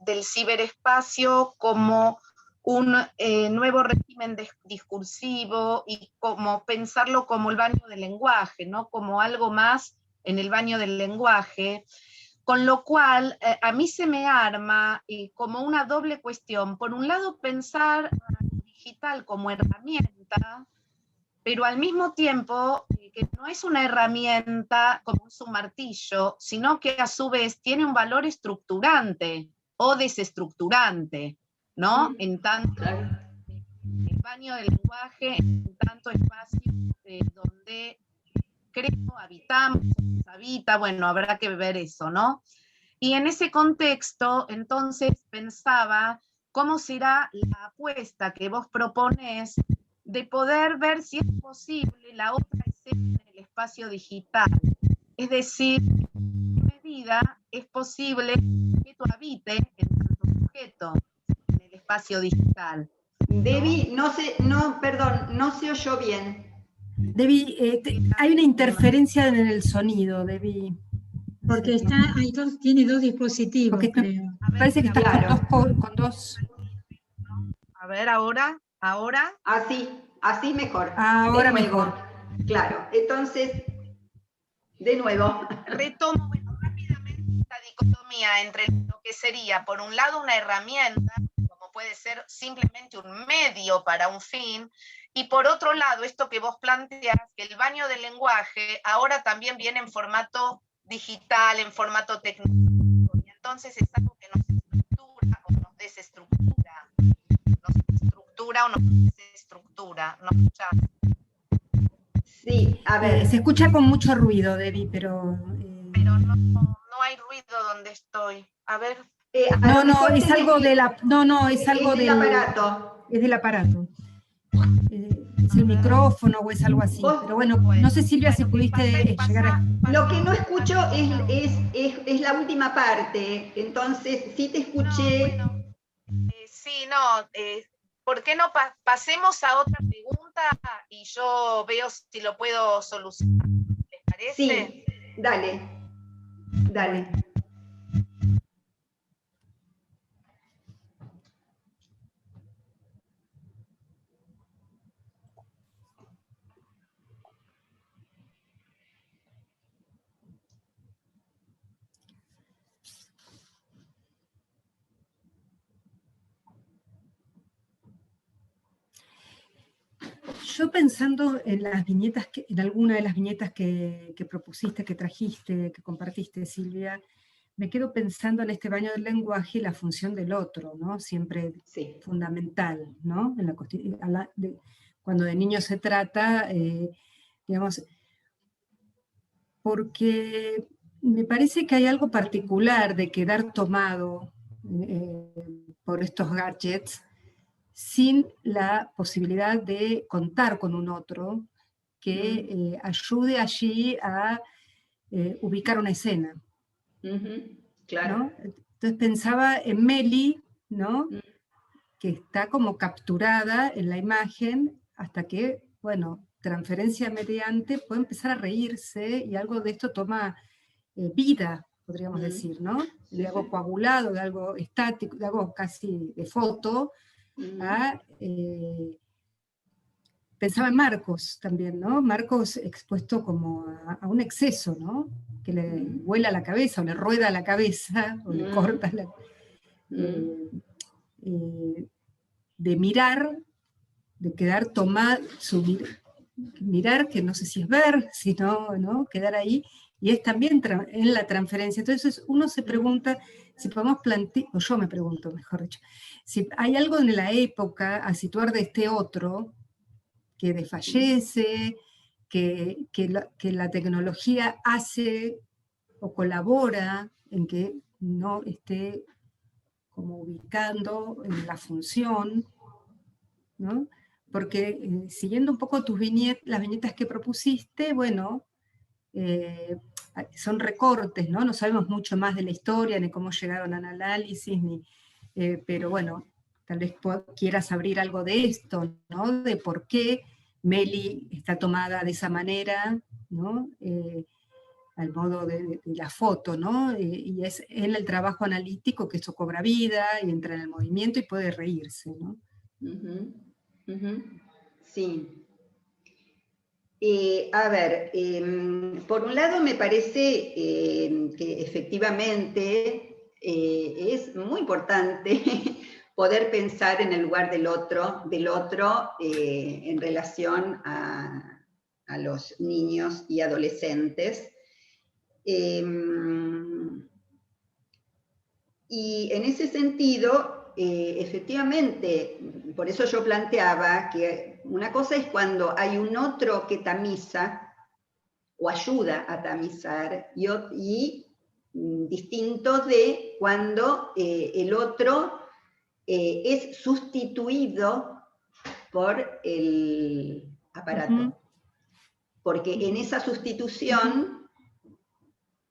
del ciberespacio como un nuevo régimen discursivo y como pensarlo como el baño del lenguaje, ¿no? Como algo más en el baño del lenguaje. Con lo cual, a mí se me arma como una doble cuestión. Por un lado, pensar digital como herramienta, pero al mismo tiempo que no es una herramienta como es un martillo, sino que a su vez tiene un valor estructurante o desestructurante, ¿no? En tanto el baño del lenguaje, en tanto espacio donde creo, habitamos, habita, bueno, habrá que ver eso, ¿no? Y en ese contexto, entonces, pensaba cómo será la apuesta que vos propones de poder ver si es posible la otra escena en el espacio digital. Es decir, en qué medida es posible que tú habites en tanto sujeto en el espacio digital. Debbie, perdón, no se oyó bien. Debbie, hay una interferencia en el sonido, Debbie. Porque tiene dos dispositivos, porque creo. Parece que estás Claro. con dos. A ver, ahora. Así mejor. Ahora De nuevo. mejor. Claro, entonces, de nuevo. Retomo rápidamente esta dicotomía entre lo que sería, por un lado, una herramienta, como puede ser simplemente un medio para un fin, y por otro lado, esto que vos planteás, que el baño del lenguaje ahora también viene en formato digital, en formato tecnológico, y entonces es algo que nos estructura o nos desestructura, o nos desestructura, ¿no escuchás? Sí, a ver. Se escucha con mucho ruido, Debbie, pero no hay ruido donde estoy. A ver. No, es algo de la. No, es algo del aparato. Es del aparato. Es el micrófono o es algo así. Pero bueno, no sé, Silvia, si pudiste llegar a. Lo que no escucho es la última parte. Entonces, sí te escuché. ¿Por qué no pasemos a otra pregunta y yo veo si lo puedo solucionar? ¿Les parece? Sí, dale. Yo pensando en las viñetas, en alguna de las viñetas que propusiste, que trajiste, que compartiste, Silvia, me quedo pensando en este baño del lenguaje y la función del otro, ¿no? Siempre fundamental, ¿no? Cuando de niños se trata, digamos, porque me parece que hay algo particular de quedar tomado por estos gadgets sin la posibilidad de contar con un otro que ayude allí a ubicar una escena. Claro. ¿No? Entonces pensaba en Meli, ¿no? Que está como capturada en la imagen hasta que, bueno, transferencia mediante, puede empezar a reírse y algo de esto toma vida, podríamos decir, ¿no? De algo coagulado, de algo estático, de algo casi de foto, pensaba en Marcos también, ¿no? Marcos expuesto como a un exceso, ¿no? Que le vuela la cabeza, o le rueda la cabeza, o le corta la... de mirar, de quedar tomado, mirar, que no sé si es ver, sino, ¿no?, quedar ahí, y es también en la transferencia. Entonces uno se pregunta si podemos plantear, o yo me pregunto, mejor dicho, si hay algo en la época a situar de este otro que desfallece, que la tecnología hace o colabora en que no esté como ubicando en la función, ¿no? Porque siguiendo un poco las viñetas que propusiste, bueno, son recortes, ¿no? No sabemos mucho más de la historia, ni cómo llegaron al análisis, pero bueno, tal vez quieras abrir algo de esto, ¿no? De por qué Meli está tomada de esa manera, ¿no? Al modo de la foto, ¿no? Y es en el trabajo analítico que eso cobra vida y entra en el movimiento y puede reírse, ¿no? Ujú, ujú. Sí. A ver, por un lado me parece que efectivamente es muy importante poder pensar en el lugar del otro en relación a los niños y adolescentes. Y en ese sentido, efectivamente, por eso yo planteaba que una cosa es cuando hay un otro que tamiza o ayuda a tamizar, y distinto de cuando el otro es sustituido por el aparato. Ujú. Porque en esa sustitución,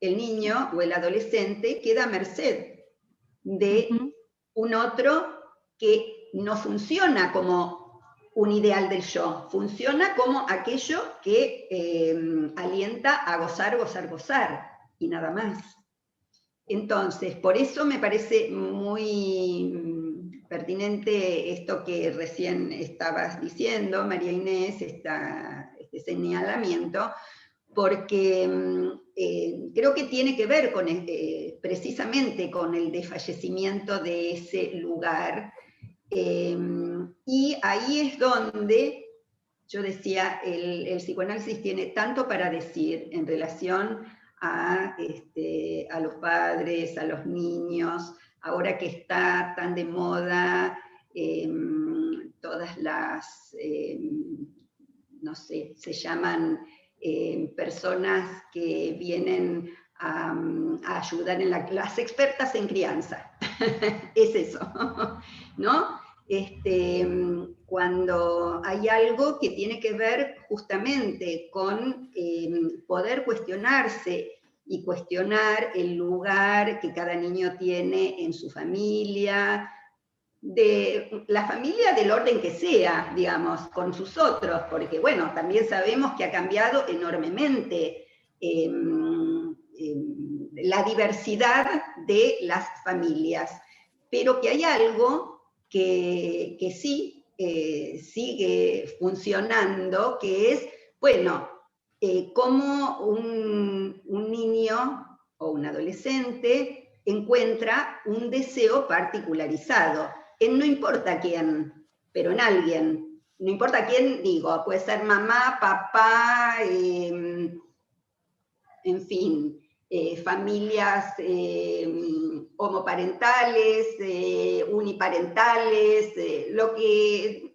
el niño o el adolescente queda a merced de Ujú. un otro que no funciona como un ideal del yo, funciona como aquello que alienta a gozar, gozar, gozar, y nada más. Entonces, por eso me parece muy pertinente esto que recién estabas diciendo, María Inés, este señalamiento, porque creo que tiene que ver con precisamente con el desfallecimiento de ese lugar, y ahí es donde yo decía, el psicoanálisis tiene tanto para decir en relación a los padres, a los niños, ahora que está tan de moda todas las, no sé, se llaman personas que vienen a ayudar en las expertas en crianza. Es eso, ¿no? Cuando hay algo que tiene que ver justamente con poder cuestionarse y cuestionar el lugar que cada niño tiene en su familia, de la familia del orden que sea, digamos, con sus otros, porque bueno, también sabemos que ha cambiado enormemente la diversidad de las familias, pero que hay algo que sí sigue funcionando, que es, bueno, cómo un niño o un adolescente encuentra un deseo particularizado, en no importa quién, pero en alguien. No importa quién, digo, puede ser mamá, papá, en fin, familias homoparentales, uniparentales,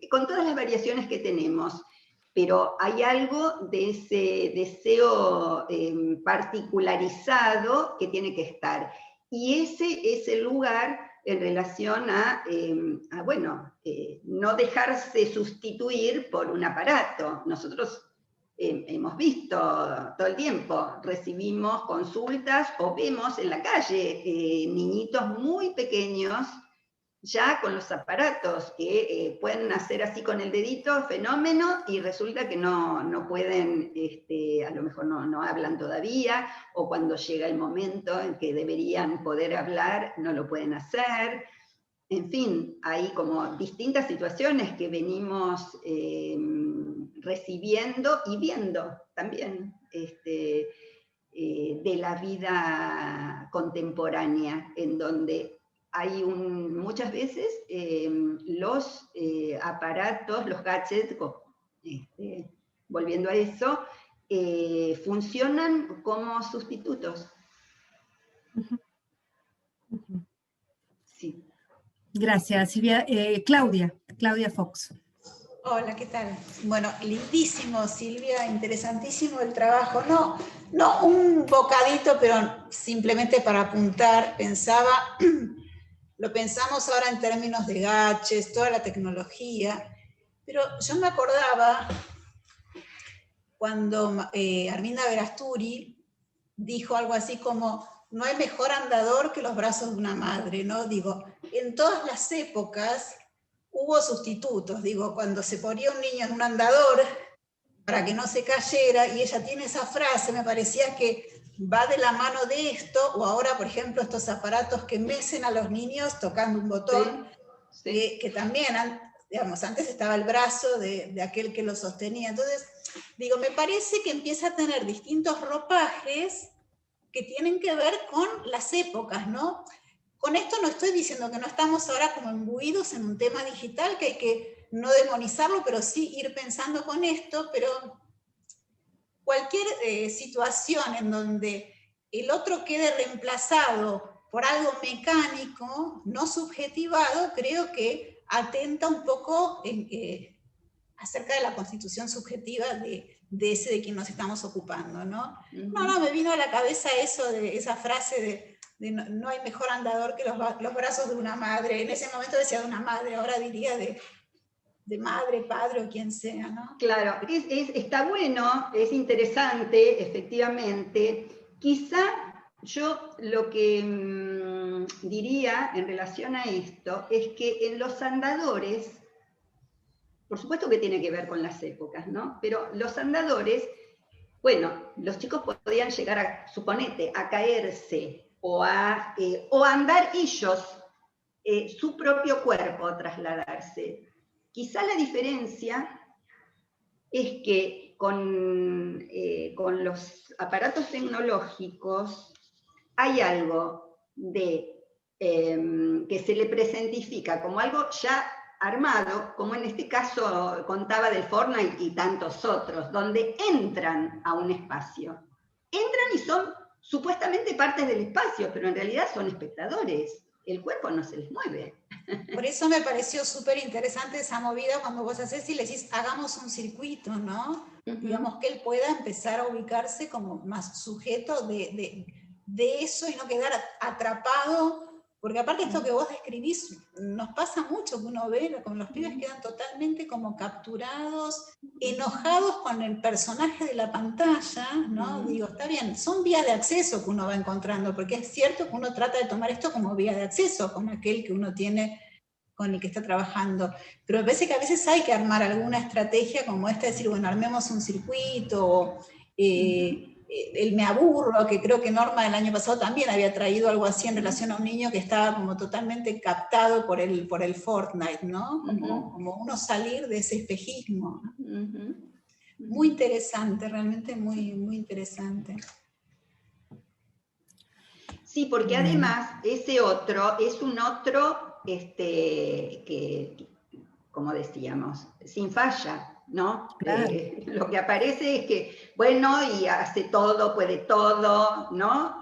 con todas las variaciones que tenemos. Pero hay algo de ese deseo particularizado que tiene que estar. Y ese es el lugar en relación a bueno, no dejarse sustituir por un aparato. Nosotros hemos visto todo el tiempo, recibimos consultas o vemos en la calle niñitos muy pequeños ya con los aparatos que pueden hacer así con el dedito, fenómeno, y resulta que no pueden, a lo mejor no hablan todavía, o cuando llega el momento en que deberían poder hablar, no lo pueden hacer. En fin, hay como distintas situaciones que venimos recibiendo y viendo también de la vida contemporánea, en donde muchas veces los aparatos, los gadgets, volviendo a eso, funcionan como sustitutos. Sí. Gracias, Silvia. Claudia Fox. Hola, ¿qué tal? Bueno, lindísimo, Silvia, interesantísimo el trabajo. No un bocadito, pero simplemente para apuntar, lo pensamos ahora en términos de gadgets, toda la tecnología, pero yo me acordaba cuando Arminda Verasturi dijo algo así como: no hay mejor andador que los brazos de una madre, ¿no? Digo, en todas las épocas hubo sustitutos, digo, cuando se ponía un niño en un andador para que no se cayera, y ella tiene esa frase, me parecía que va de la mano de esto, o ahora, por ejemplo, estos aparatos que mecen a los niños tocando un botón, sí. Que también, digamos, antes estaba el brazo de aquel que lo sostenía. Entonces, digo, me parece que empieza a tener distintos ropajes que tienen que ver con las épocas, ¿no? Con esto no estoy diciendo que no estamos ahora como imbuidos en un tema digital, que hay que no demonizarlo, pero sí ir pensando con esto, pero cualquier situación en donde el otro quede reemplazado por algo mecánico, no subjetivado, creo que atenta un poco acerca de la constitución subjetiva de ese de quien nos estamos ocupando, ¿no? No, me vino a la cabeza eso, de esa frase de no hay mejor andador que los brazos de una madre. En ese momento decía de una madre, ahora diría de madre, padre o quien sea, ¿no? Claro, está bueno, es interesante, efectivamente. Quizá yo lo que diría en relación a esto es que en los andadores, por supuesto que tiene que ver con las épocas, ¿no? Pero los andadores, bueno, los chicos podían llegar suponete, a caerse, o a andar ellos, su propio cuerpo, trasladarse. Quizá la diferencia es que con los aparatos tecnológicos hay algo que se le presentifica como algo ya armado, como en este caso contaba del Fortnite y tantos otros, donde entran a un espacio. Entran y son supuestamente partes del espacio, pero en realidad son espectadores. El cuerpo no se les mueve. Por eso me pareció súper interesante esa movida cuando vos haces y le decís, hagamos un circuito, ¿no? Digamos que él pueda empezar a ubicarse como más sujeto de eso y no quedar atrapado, porque aparte esto que vos describís, nos pasa mucho que uno ve, con los pibes quedan totalmente como capturados, enojados con el personaje de la pantalla, ¿no? Digo, está bien, son vías de acceso que uno va encontrando, porque es cierto que uno trata de tomar esto como vía de acceso, con aquel que uno tiene, con el que está trabajando, pero me parece que a veces hay que armar alguna estrategia como esta, decir, bueno, armemos un circuito, el me aburro, que creo que Norma el año pasado también había traído algo así en relación a un niño que estaba como totalmente captado por el Fortnite, ¿no? Como uno salir de ese espejismo. Muy interesante, realmente muy, muy interesante. Sí, porque además ese otro es un otro que, como decíamos, sin falla, ¿no? Claro. Lo que aparece es que, bueno, y hace todo, puede todo, ¿no?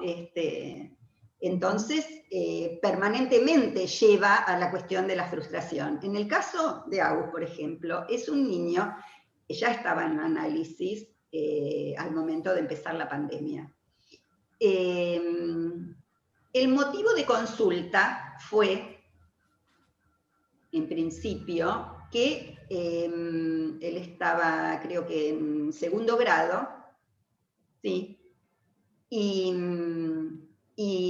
Entonces, permanentemente lleva a la cuestión de la frustración. En el caso de Agus, por ejemplo, es un niño que ya estaba en análisis al momento de empezar la pandemia. El motivo de consulta fue, en principio, que él estaba, creo que en segundo grado, ¿sí? Y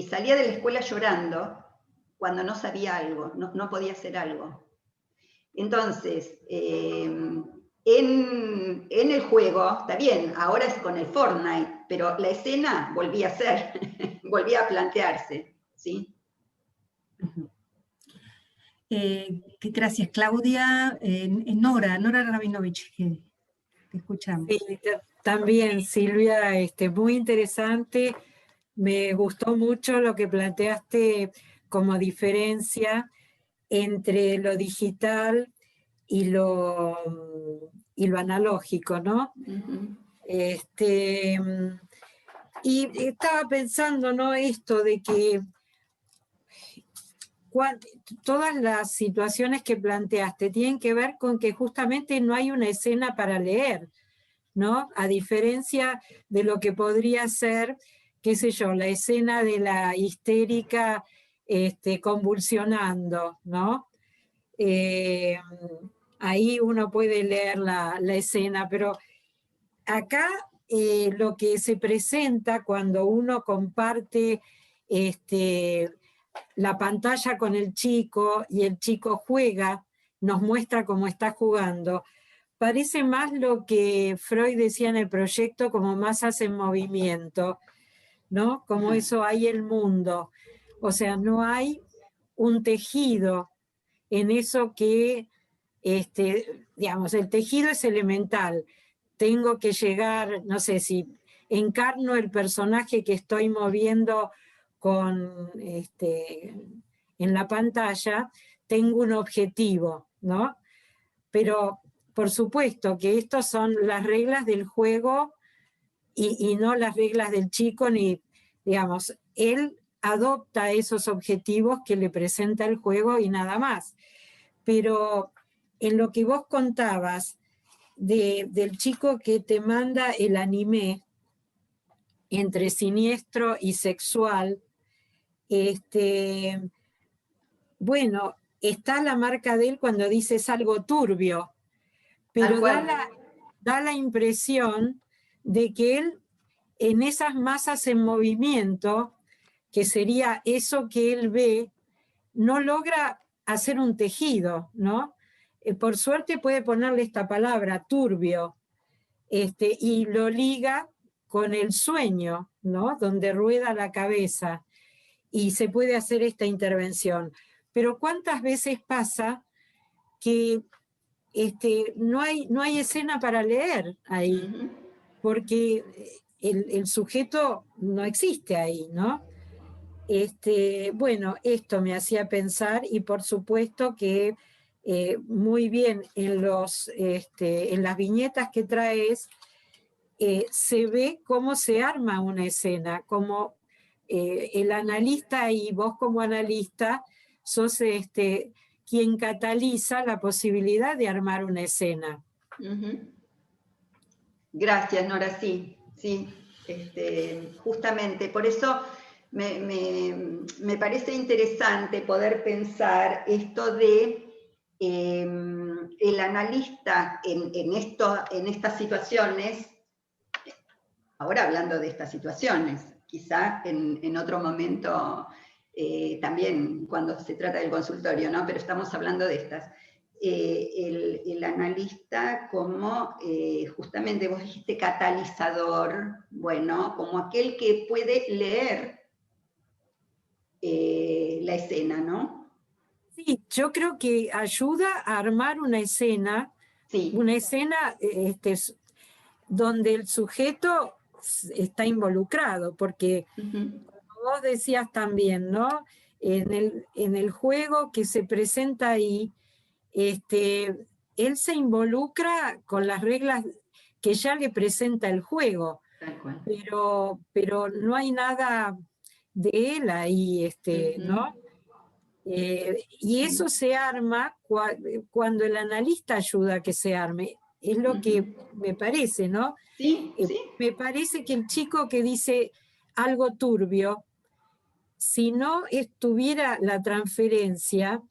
salía de la escuela llorando cuando no sabía algo, no podía hacer algo. Entonces, en el juego, está bien, ahora es con el Fortnite, pero la escena volvía a ser, volvía a plantearse, ¿sí? Gracias, Claudia. Nora Rabinovich, que te escuchamos. Sí, también, Silvia, muy interesante. Me gustó mucho lo que planteaste como diferencia entre lo digital y lo analógico, ¿no? Y estaba pensando, ¿no? Esto de que todas las situaciones que planteaste tienen que ver con que justamente no hay una escena para leer, ¿no? A diferencia de lo que podría ser, qué sé yo, la escena de la histérica convulsionando, ¿no? Ahí uno puede leer la escena, pero acá lo que se presenta cuando uno comparte la pantalla con el chico y el chico juega, nos muestra cómo está jugando, parece más lo que Freud decía en el proyecto como masas en movimiento, ¿no? Como eso hay el mundo. O sea, no hay un tejido en eso que, digamos, el tejido es elemental. Tengo que llegar, no sé si encarno el personaje que estoy moviendo en la pantalla, tengo un objetivo, ¿no? Pero por supuesto que estas son las reglas del juego y no las reglas del chico, ni, digamos, él adopta esos objetivos que le presenta el juego y nada más. Pero en lo que vos contabas del chico que te manda el anime entre siniestro y sexual, bueno, está la marca de él cuando dice es algo turbio, pero da la impresión de que él en esas masas en movimiento, que sería eso que él ve, no logra hacer un tejido, ¿no? Por suerte puede ponerle esta palabra, turbio, y lo liga con el sueño, ¿no? Donde rueda la cabeza y se puede hacer esta intervención. Pero ¿cuántas veces pasa que no hay escena para leer ahí? Porque el sujeto no existe ahí, ¿no? Bueno, esto me hacía pensar, y por supuesto que muy bien en las viñetas que traes se ve cómo se arma una escena, como el analista y vos como analista sos quien cataliza la posibilidad de armar una escena. Gracias, Nora, sí. Justamente, por eso me parece interesante poder pensar esto de el analista en estas situaciones, ahora hablando de estas situaciones, quizá en otro momento también cuando se trata del consultorio, ¿no? Pero estamos hablando de estas. El analista como, justamente vos dijiste catalizador, bueno, como aquel que puede leer la escena, ¿no? Sí, yo creo que ayuda a armar una escena, donde el sujeto está involucrado, porque como vos decías también, ¿no? En el juego que se presenta ahí, él se involucra con las reglas que ya le presenta el juego, pero no hay nada de él ahí, ¿no? Y eso se arma cuando el analista ayuda a que se arme. Es lo que me parece, ¿no? Me parece que el chico que dice algo turbio, si no estuviera la transferencia,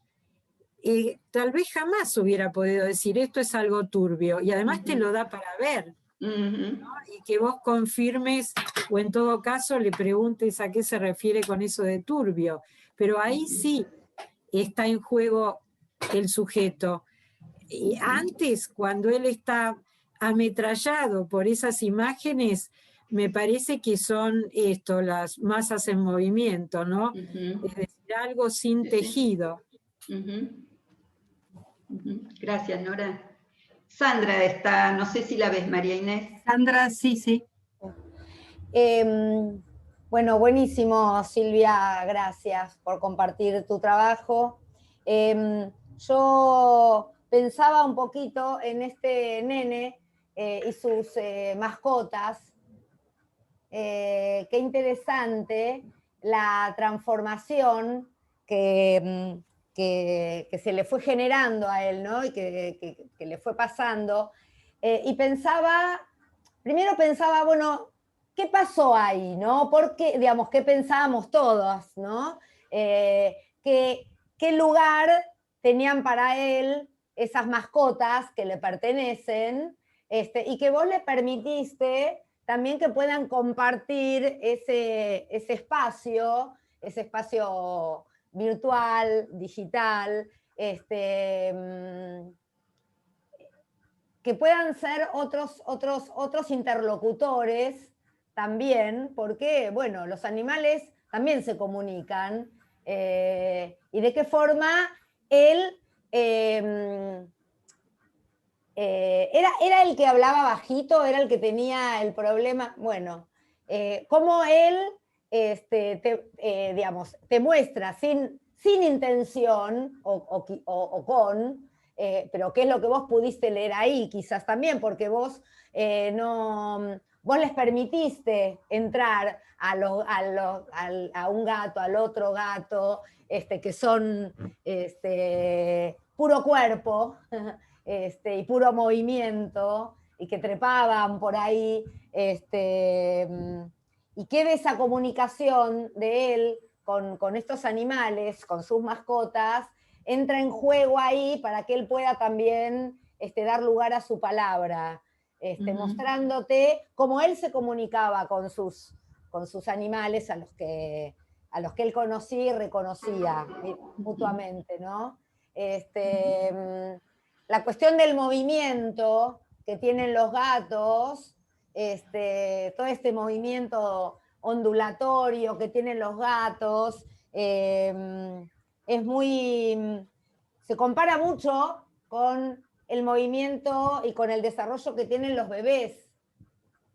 tal vez jamás hubiera podido decir esto es algo turbio, y además te lo da para ver, ¿no? Y que vos confirmes, o en todo caso le preguntes a qué se refiere con eso de turbio, pero ahí sí está en juego el sujeto. Y antes, cuando él está ametrallado por esas imágenes, me parece que son las masas en movimiento, ¿no? Es decir, algo sin tejido. Gracias, Nora. Sandra está, no sé si la ves, María Inés. Sandra, sí. Bueno, buenísimo, Silvia, gracias por compartir tu trabajo. Yo pensaba un poquito en este nene y sus mascotas. Qué interesante la transformación que se le fue generando a él, ¿no? Y que le fue pasando. Y primero pensaba, bueno, ¿qué pasó ahí, no? Porque, digamos, ¿qué pensábamos todos, no? ¿Qué lugar tenían para él esas mascotas que le pertenecen? Y que vos le permitiste también que puedan compartir ese espacio virtual, digital, que puedan ser otros interlocutores también, porque, bueno, los animales también se comunican, y de qué forma él era el que hablaba bajito, era el que tenía el problema, bueno, cómo él digamos, te muestra sin intención o con, pero qué es lo que vos pudiste leer ahí, quizás también, porque vos vos les permitiste entrar a un gato, al otro gato, que son puro cuerpo, y puro movimiento, y que trepaban por ahí, y que de esa comunicación de él con estos animales, con sus mascotas, entra en juego ahí para que él pueda también dar lugar a su palabra, mostrándote cómo él se comunicaba con sus animales a los que él conocía y reconocía mutuamente, ¿no? La cuestión del movimiento que tienen los gatos, todo este movimiento ondulatorio que tienen los gatos, se compara mucho con el movimiento y con el desarrollo que tienen los bebés,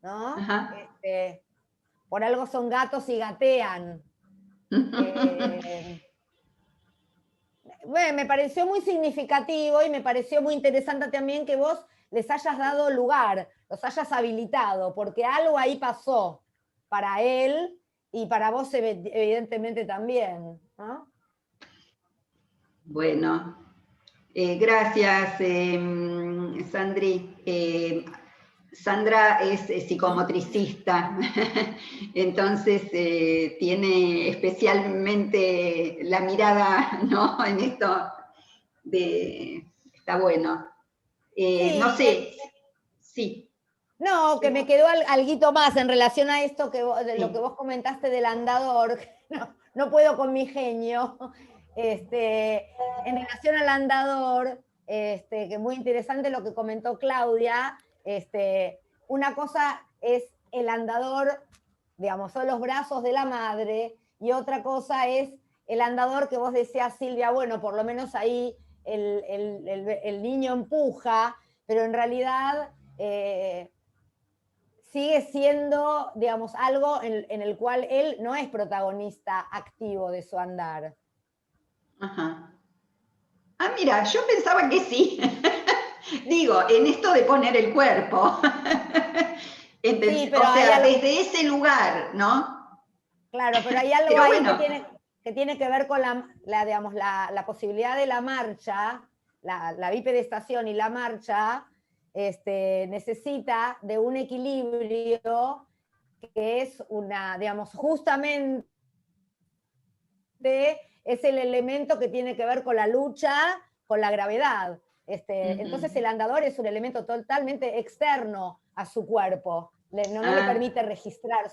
¿no? Por algo son gatos y gatean. Bueno, me pareció muy significativo y me pareció muy interesante también que vos les hayas dado lugar, los hayas habilitado, porque algo ahí pasó para él y para vos evidentemente también, ¿no? Bueno, gracias, Sandri. Sandra es psicomotricista, entonces tiene especialmente la mirada, ¿no? En esto está bueno. Sí, no sé, sí. No, que me quedó alguito más en relación a esto de lo que vos comentaste del andador. No puedo con mi genio. En relación al andador, que es muy interesante lo que comentó Claudia. Una cosa es el andador, digamos, son los brazos de la madre, y otra cosa es el andador que vos decías, Silvia, bueno, por lo menos ahí el niño empuja, pero en realidad sigue siendo, digamos, algo en el cual él no es protagonista activo de su andar. Ajá. Ah, mira, yo pensaba que sí. Digo, en esto de poner el cuerpo. Sí, pero o sea, desde ese lugar, ¿no? Claro, pero hay algo ahí bueno, que tiene que ver con digamos, la posibilidad de la marcha, la bipedestación y la marcha, necesita de un equilibrio que es digamos, justamente es el elemento que tiene que ver con la lucha, con la gravedad. Entonces el andador es un elemento totalmente externo a su cuerpo. No le permite registrar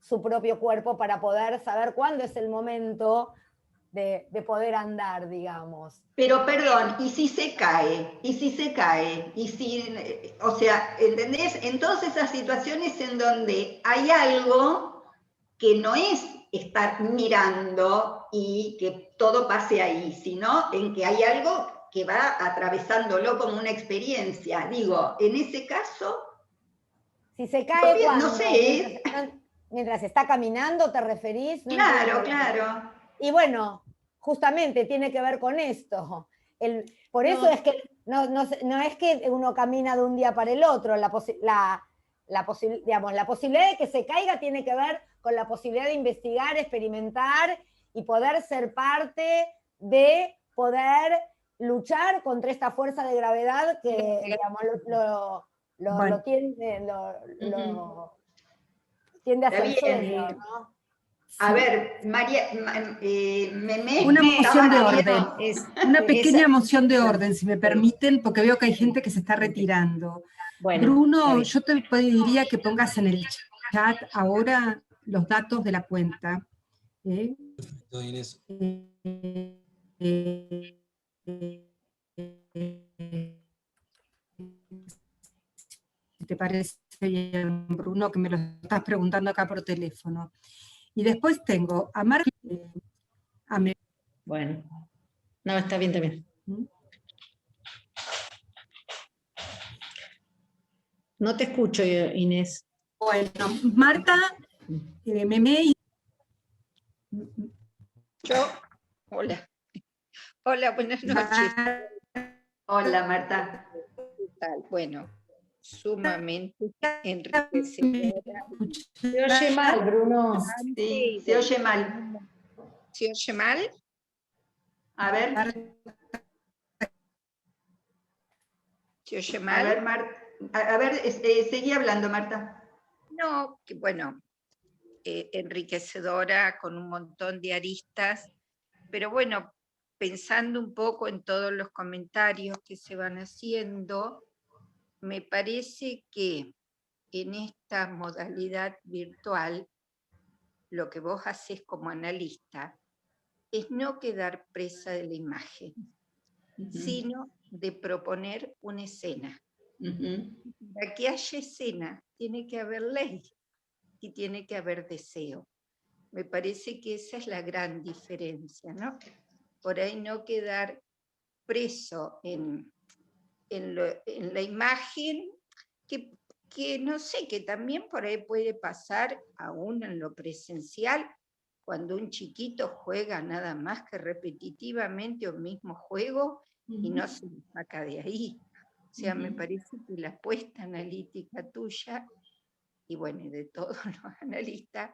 su propio cuerpo para poder saber cuándo es el momento de poder andar, digamos. Pero perdón, ¿y si se cae? O sea, ¿entendés? Entonces esas situaciones en donde hay algo que no es estar mirando y que todo pase ahí, sino en que hay algo que va atravesándolo como una experiencia. Digo, en ese caso... Si se cae, ¿cuándo? No sé. mientras está caminando, ¿te referís? No Claro, entiendo. claro. Y bueno, justamente tiene que ver con esto. Por eso es que no es que uno camina de un día para el otro, la posibilidad de que se caiga tiene que ver con la posibilidad de investigar, experimentar y poder ser parte de poder luchar contra esta fuerza de gravedad que, digamos, lo tiende a Está hacer bien. suelo, ¿no? A ver, María, Memé. Una moción de estaba orden. Una pequeña moción de orden, si me permiten, porque veo que hay gente que se está retirando. Bueno, Bruno, yo te pediría que pongas en el chat ahora los datos de la cuenta. Si te parece bien, Bruno, que me lo estás preguntando acá por teléfono. Y después tengo a Marta. Bueno, no, está bien también. No te escucho, Inés. Bueno, Marta, Memé y... Yo, hola. Hola, buenas noches. Hola, Marta. ¿Qué tal? Bueno, sumamente enriquecedora. Se oye mal, Bruno. Sí, se oye mal. ¿Se oye mal? A ver. ¿Se oye A mal? ver, seguí hablando, Marta. No, que bueno, enriquecedora con un montón de aristas, pero bueno, pensando un poco en todos los comentarios que se van haciendo, me parece que en esta modalidad virtual, lo que vos haces como analista es no quedar presa de la imagen, sino de proponer una escena. Para que haya escena, tiene que haber ley y tiene que haber deseo. Me parece que esa es la gran diferencia, ¿no? Por ahí no quedar preso en la imagen, que no sé, que también por ahí puede pasar aún en lo presencial, cuando un chiquito juega nada más que repetitivamente un mismo juego y no se lo saca de ahí. O sea, me parece que la apuesta analítica tuya, y bueno, y de todos los analistas,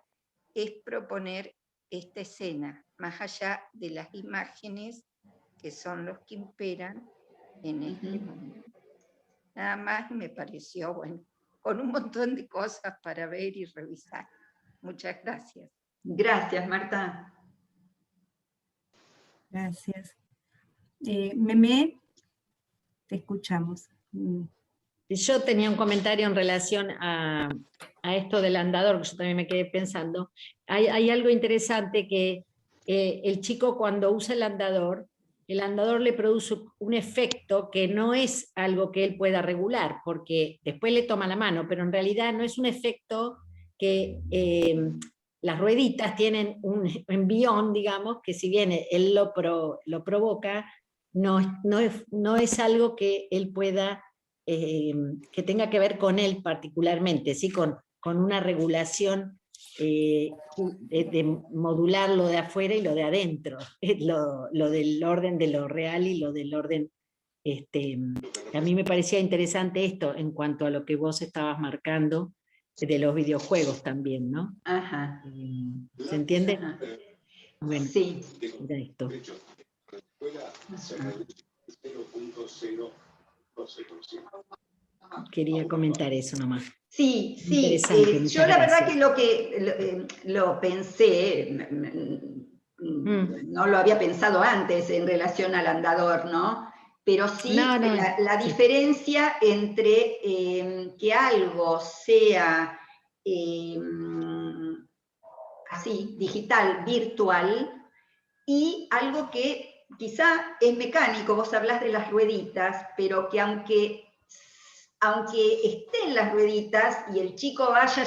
es proponer esta escena, más allá de las imágenes que son los que imperan en este momento. Nada más me pareció, bueno, con un montón de cosas para ver y revisar. Muchas gracias. Gracias, Marta. Gracias. Memé, te escuchamos. Yo tenía un comentario en relación a esto del andador, que yo también me quedé pensando. Hay algo interesante que el chico cuando usa el andador le produce un efecto que no es algo que él pueda regular, porque después le toma la mano, pero en realidad no es un efecto que las rueditas tienen un envión, digamos, que si bien él lo provoca, no es algo que él pueda, que tenga que ver con él particularmente, ¿sí? con una regulación de modular lo de afuera y lo de adentro, lo del orden de lo real y lo del orden. A mí me parecía interesante esto en cuanto a lo que vos estabas marcando de los videojuegos también, ¿no? Ajá. ¿Se entiende? Ajá. Bueno, sí. Mira esto. Quería comentar eso nomás. Sí, Interesante, yo la verdad gracias. que lo pensé, no lo había pensado antes en relación al andador, ¿no? Pero sí la diferencia entre que algo sea así, digital, virtual, y algo que quizá es mecánico, vos hablás de las rueditas, pero que aunque estén las rueditas y el chico sea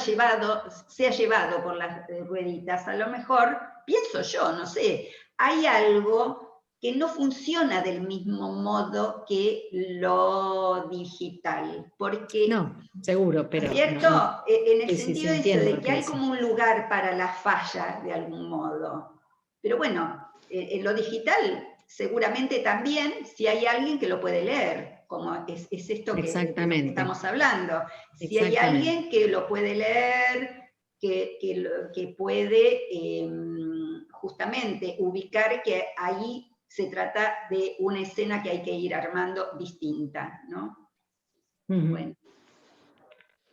llevado por las rueditas, a lo mejor, pienso yo, no sé, hay algo que no funciona del mismo modo que lo digital, porque... No, seguro, pero... ¿Cierto? No. En el Sí, sí, sentido entiendo eso, de lo que que hay dice. como un lugar para la falla, de algún modo. Pero bueno, en lo digital seguramente también, si hay alguien que lo puede leer, como es esto que estamos hablando. Si hay alguien que lo puede leer, que puede justamente ubicar que ahí se trata de una escena que hay que ir armando distinta, ¿no? Bueno,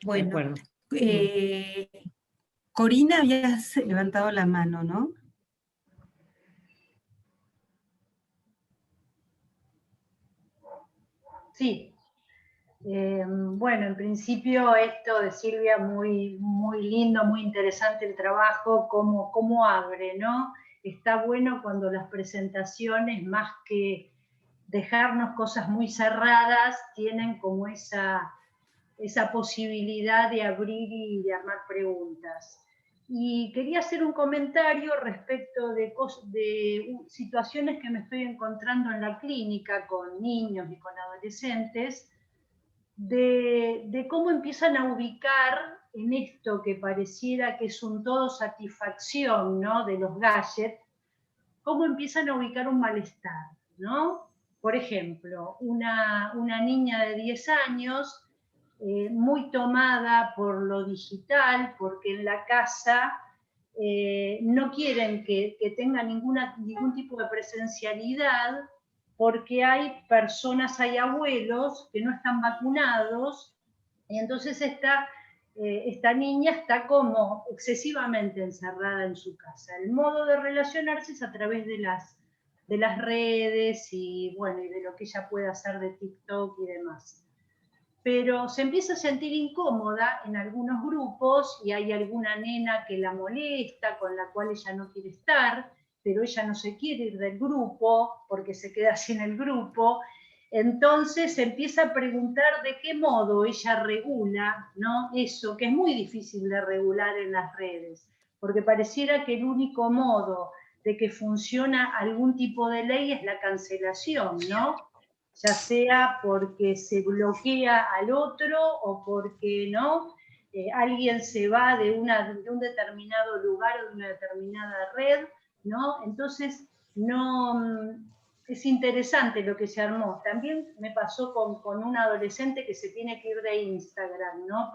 Bueno, Corina, habías levantado la mano, ¿no? Sí. Bueno, en principio esto de Silvia, muy lindo, muy interesante el trabajo, cómo abre, ¿no? Está bueno cuando las presentaciones, más que dejarnos cosas muy cerradas, tienen como esa posibilidad de abrir y de armar preguntas. Y quería hacer un comentario respecto de situaciones que me estoy encontrando en la clínica con niños y con adolescentes, de cómo empiezan a ubicar en esto que pareciera que es un todo satisfacción, ¿no?, de los gadgets, cómo empiezan a ubicar un malestar, ¿no? Por ejemplo, una niña de 10 años, muy tomada por lo digital, porque en la casa no quieren que tenga ningún tipo de presencialidad, porque hay personas, hay abuelos que no están vacunados, y entonces esta niña está como excesivamente encerrada en su casa. El modo de relacionarse es a través de las redes y, bueno, y de lo que ella puede hacer de TikTok y demás. Pero se empieza a sentir incómoda en algunos grupos y hay alguna nena que la molesta, con la cual ella no quiere estar, pero ella no se quiere ir del grupo porque se queda sin el grupo. Entonces se empieza a preguntar de qué modo ella regula, ¿no?, eso, que es muy difícil de regular en las redes, porque pareciera que el único modo de que funciona algún tipo de ley es la cancelación, ¿no? Ya sea porque se bloquea al otro o porque no, alguien se va de un determinado lugar o de una determinada red, ¿no? Entonces, es interesante lo que se armó. También me pasó con un adolescente que se tiene que ir de Instagram, ¿no?,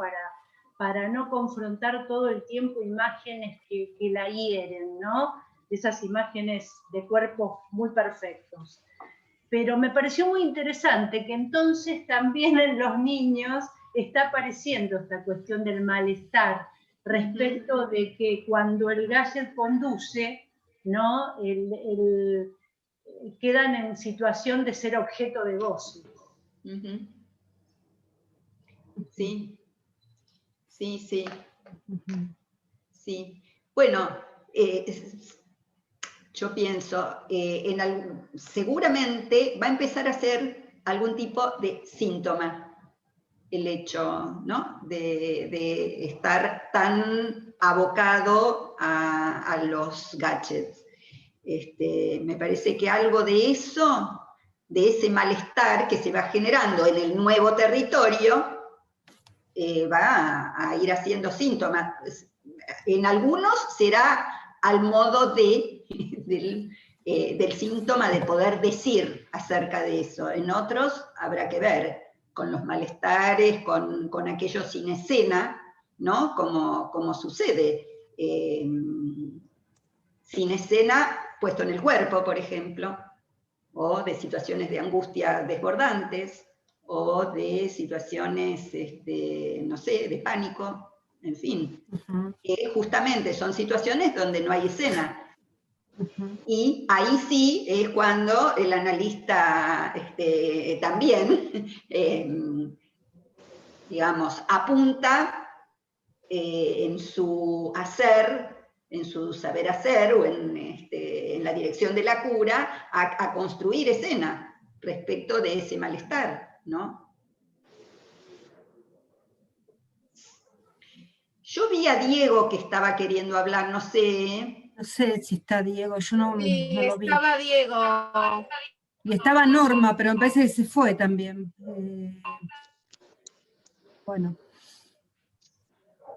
para no confrontar todo el tiempo imágenes que la hieren, ¿no? Esas imágenes de cuerpos muy perfectos. Pero me pareció muy interesante que entonces también en los niños está apareciendo esta cuestión del malestar respecto de que cuando el gadget conduce, ¿no?, quedan en situación de ser objeto de goce. Sí, sí, sí. Sí. Bueno, yo pienso, seguramente va a empezar a ser algún tipo de síntoma el hecho, ¿no?, de estar tan abocado a los gadgets. Me parece que algo de eso, de ese malestar que se va generando en el nuevo territorio, va a ir haciendo síntomas. En algunos será al modo del síntoma de poder decir acerca de eso. En otros habrá que ver con los malestares, con aquello sin escena, ¿no?, como sucede. Sin escena puesto en el cuerpo, por ejemplo, o de situaciones de angustia desbordantes, o de situaciones, no sé, de pánico, en fin. Que justamente son situaciones donde no hay escena. Y ahí sí es cuando el analista también, digamos, apunta en su hacer, en su saber hacer, o en la dirección de la cura, a construir escena respecto de ese malestar, ¿no? Yo vi a Diego que estaba queriendo hablar, no sé. No sé si está Diego, yo no, Sí, no lo vi. estaba Diego. Y estaba Norma, pero me parece que se fue también. Bueno.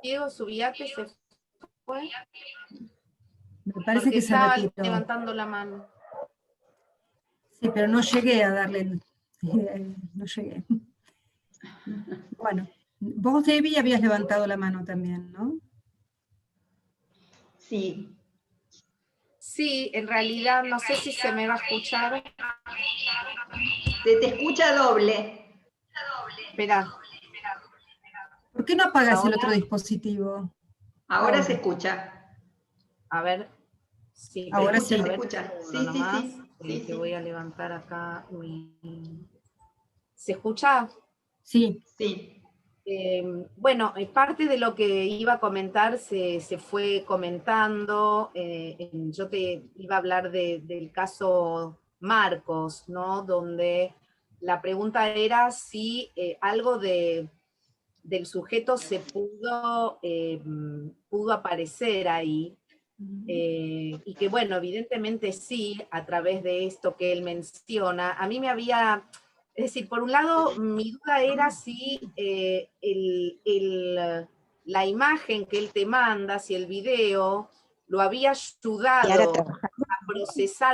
Diego Subiate se fue. Me parece Porque que se estaba retiró. levantando la mano. Sí, pero no llegué a darle, no llegué. Bueno, vos, Debbie, habías levantado la mano también, ¿no? Sí. Sí, en realidad no sé si se me va a escuchar. Se te escucha doble. Espera. ¿Por qué no apagas el Ahora. otro dispositivo? Ahora se escucha. A ver. Sí, Ahora se sí. escucha. Sí, sí, sí. Sí, que sí. voy a levantar acá ¿Se escucha? Sí. Sí. Bueno, parte de lo que iba a comentar se fue comentando. Yo te iba a hablar del caso Marcos, ¿no? Donde la pregunta era si algo del sujeto se pudo aparecer ahí. Y que bueno, evidentemente sí, a través de esto que él menciona. A mí me había... Es decir, por un lado, mi duda era si la imagen que él te manda, si el video lo había ayudado a procesar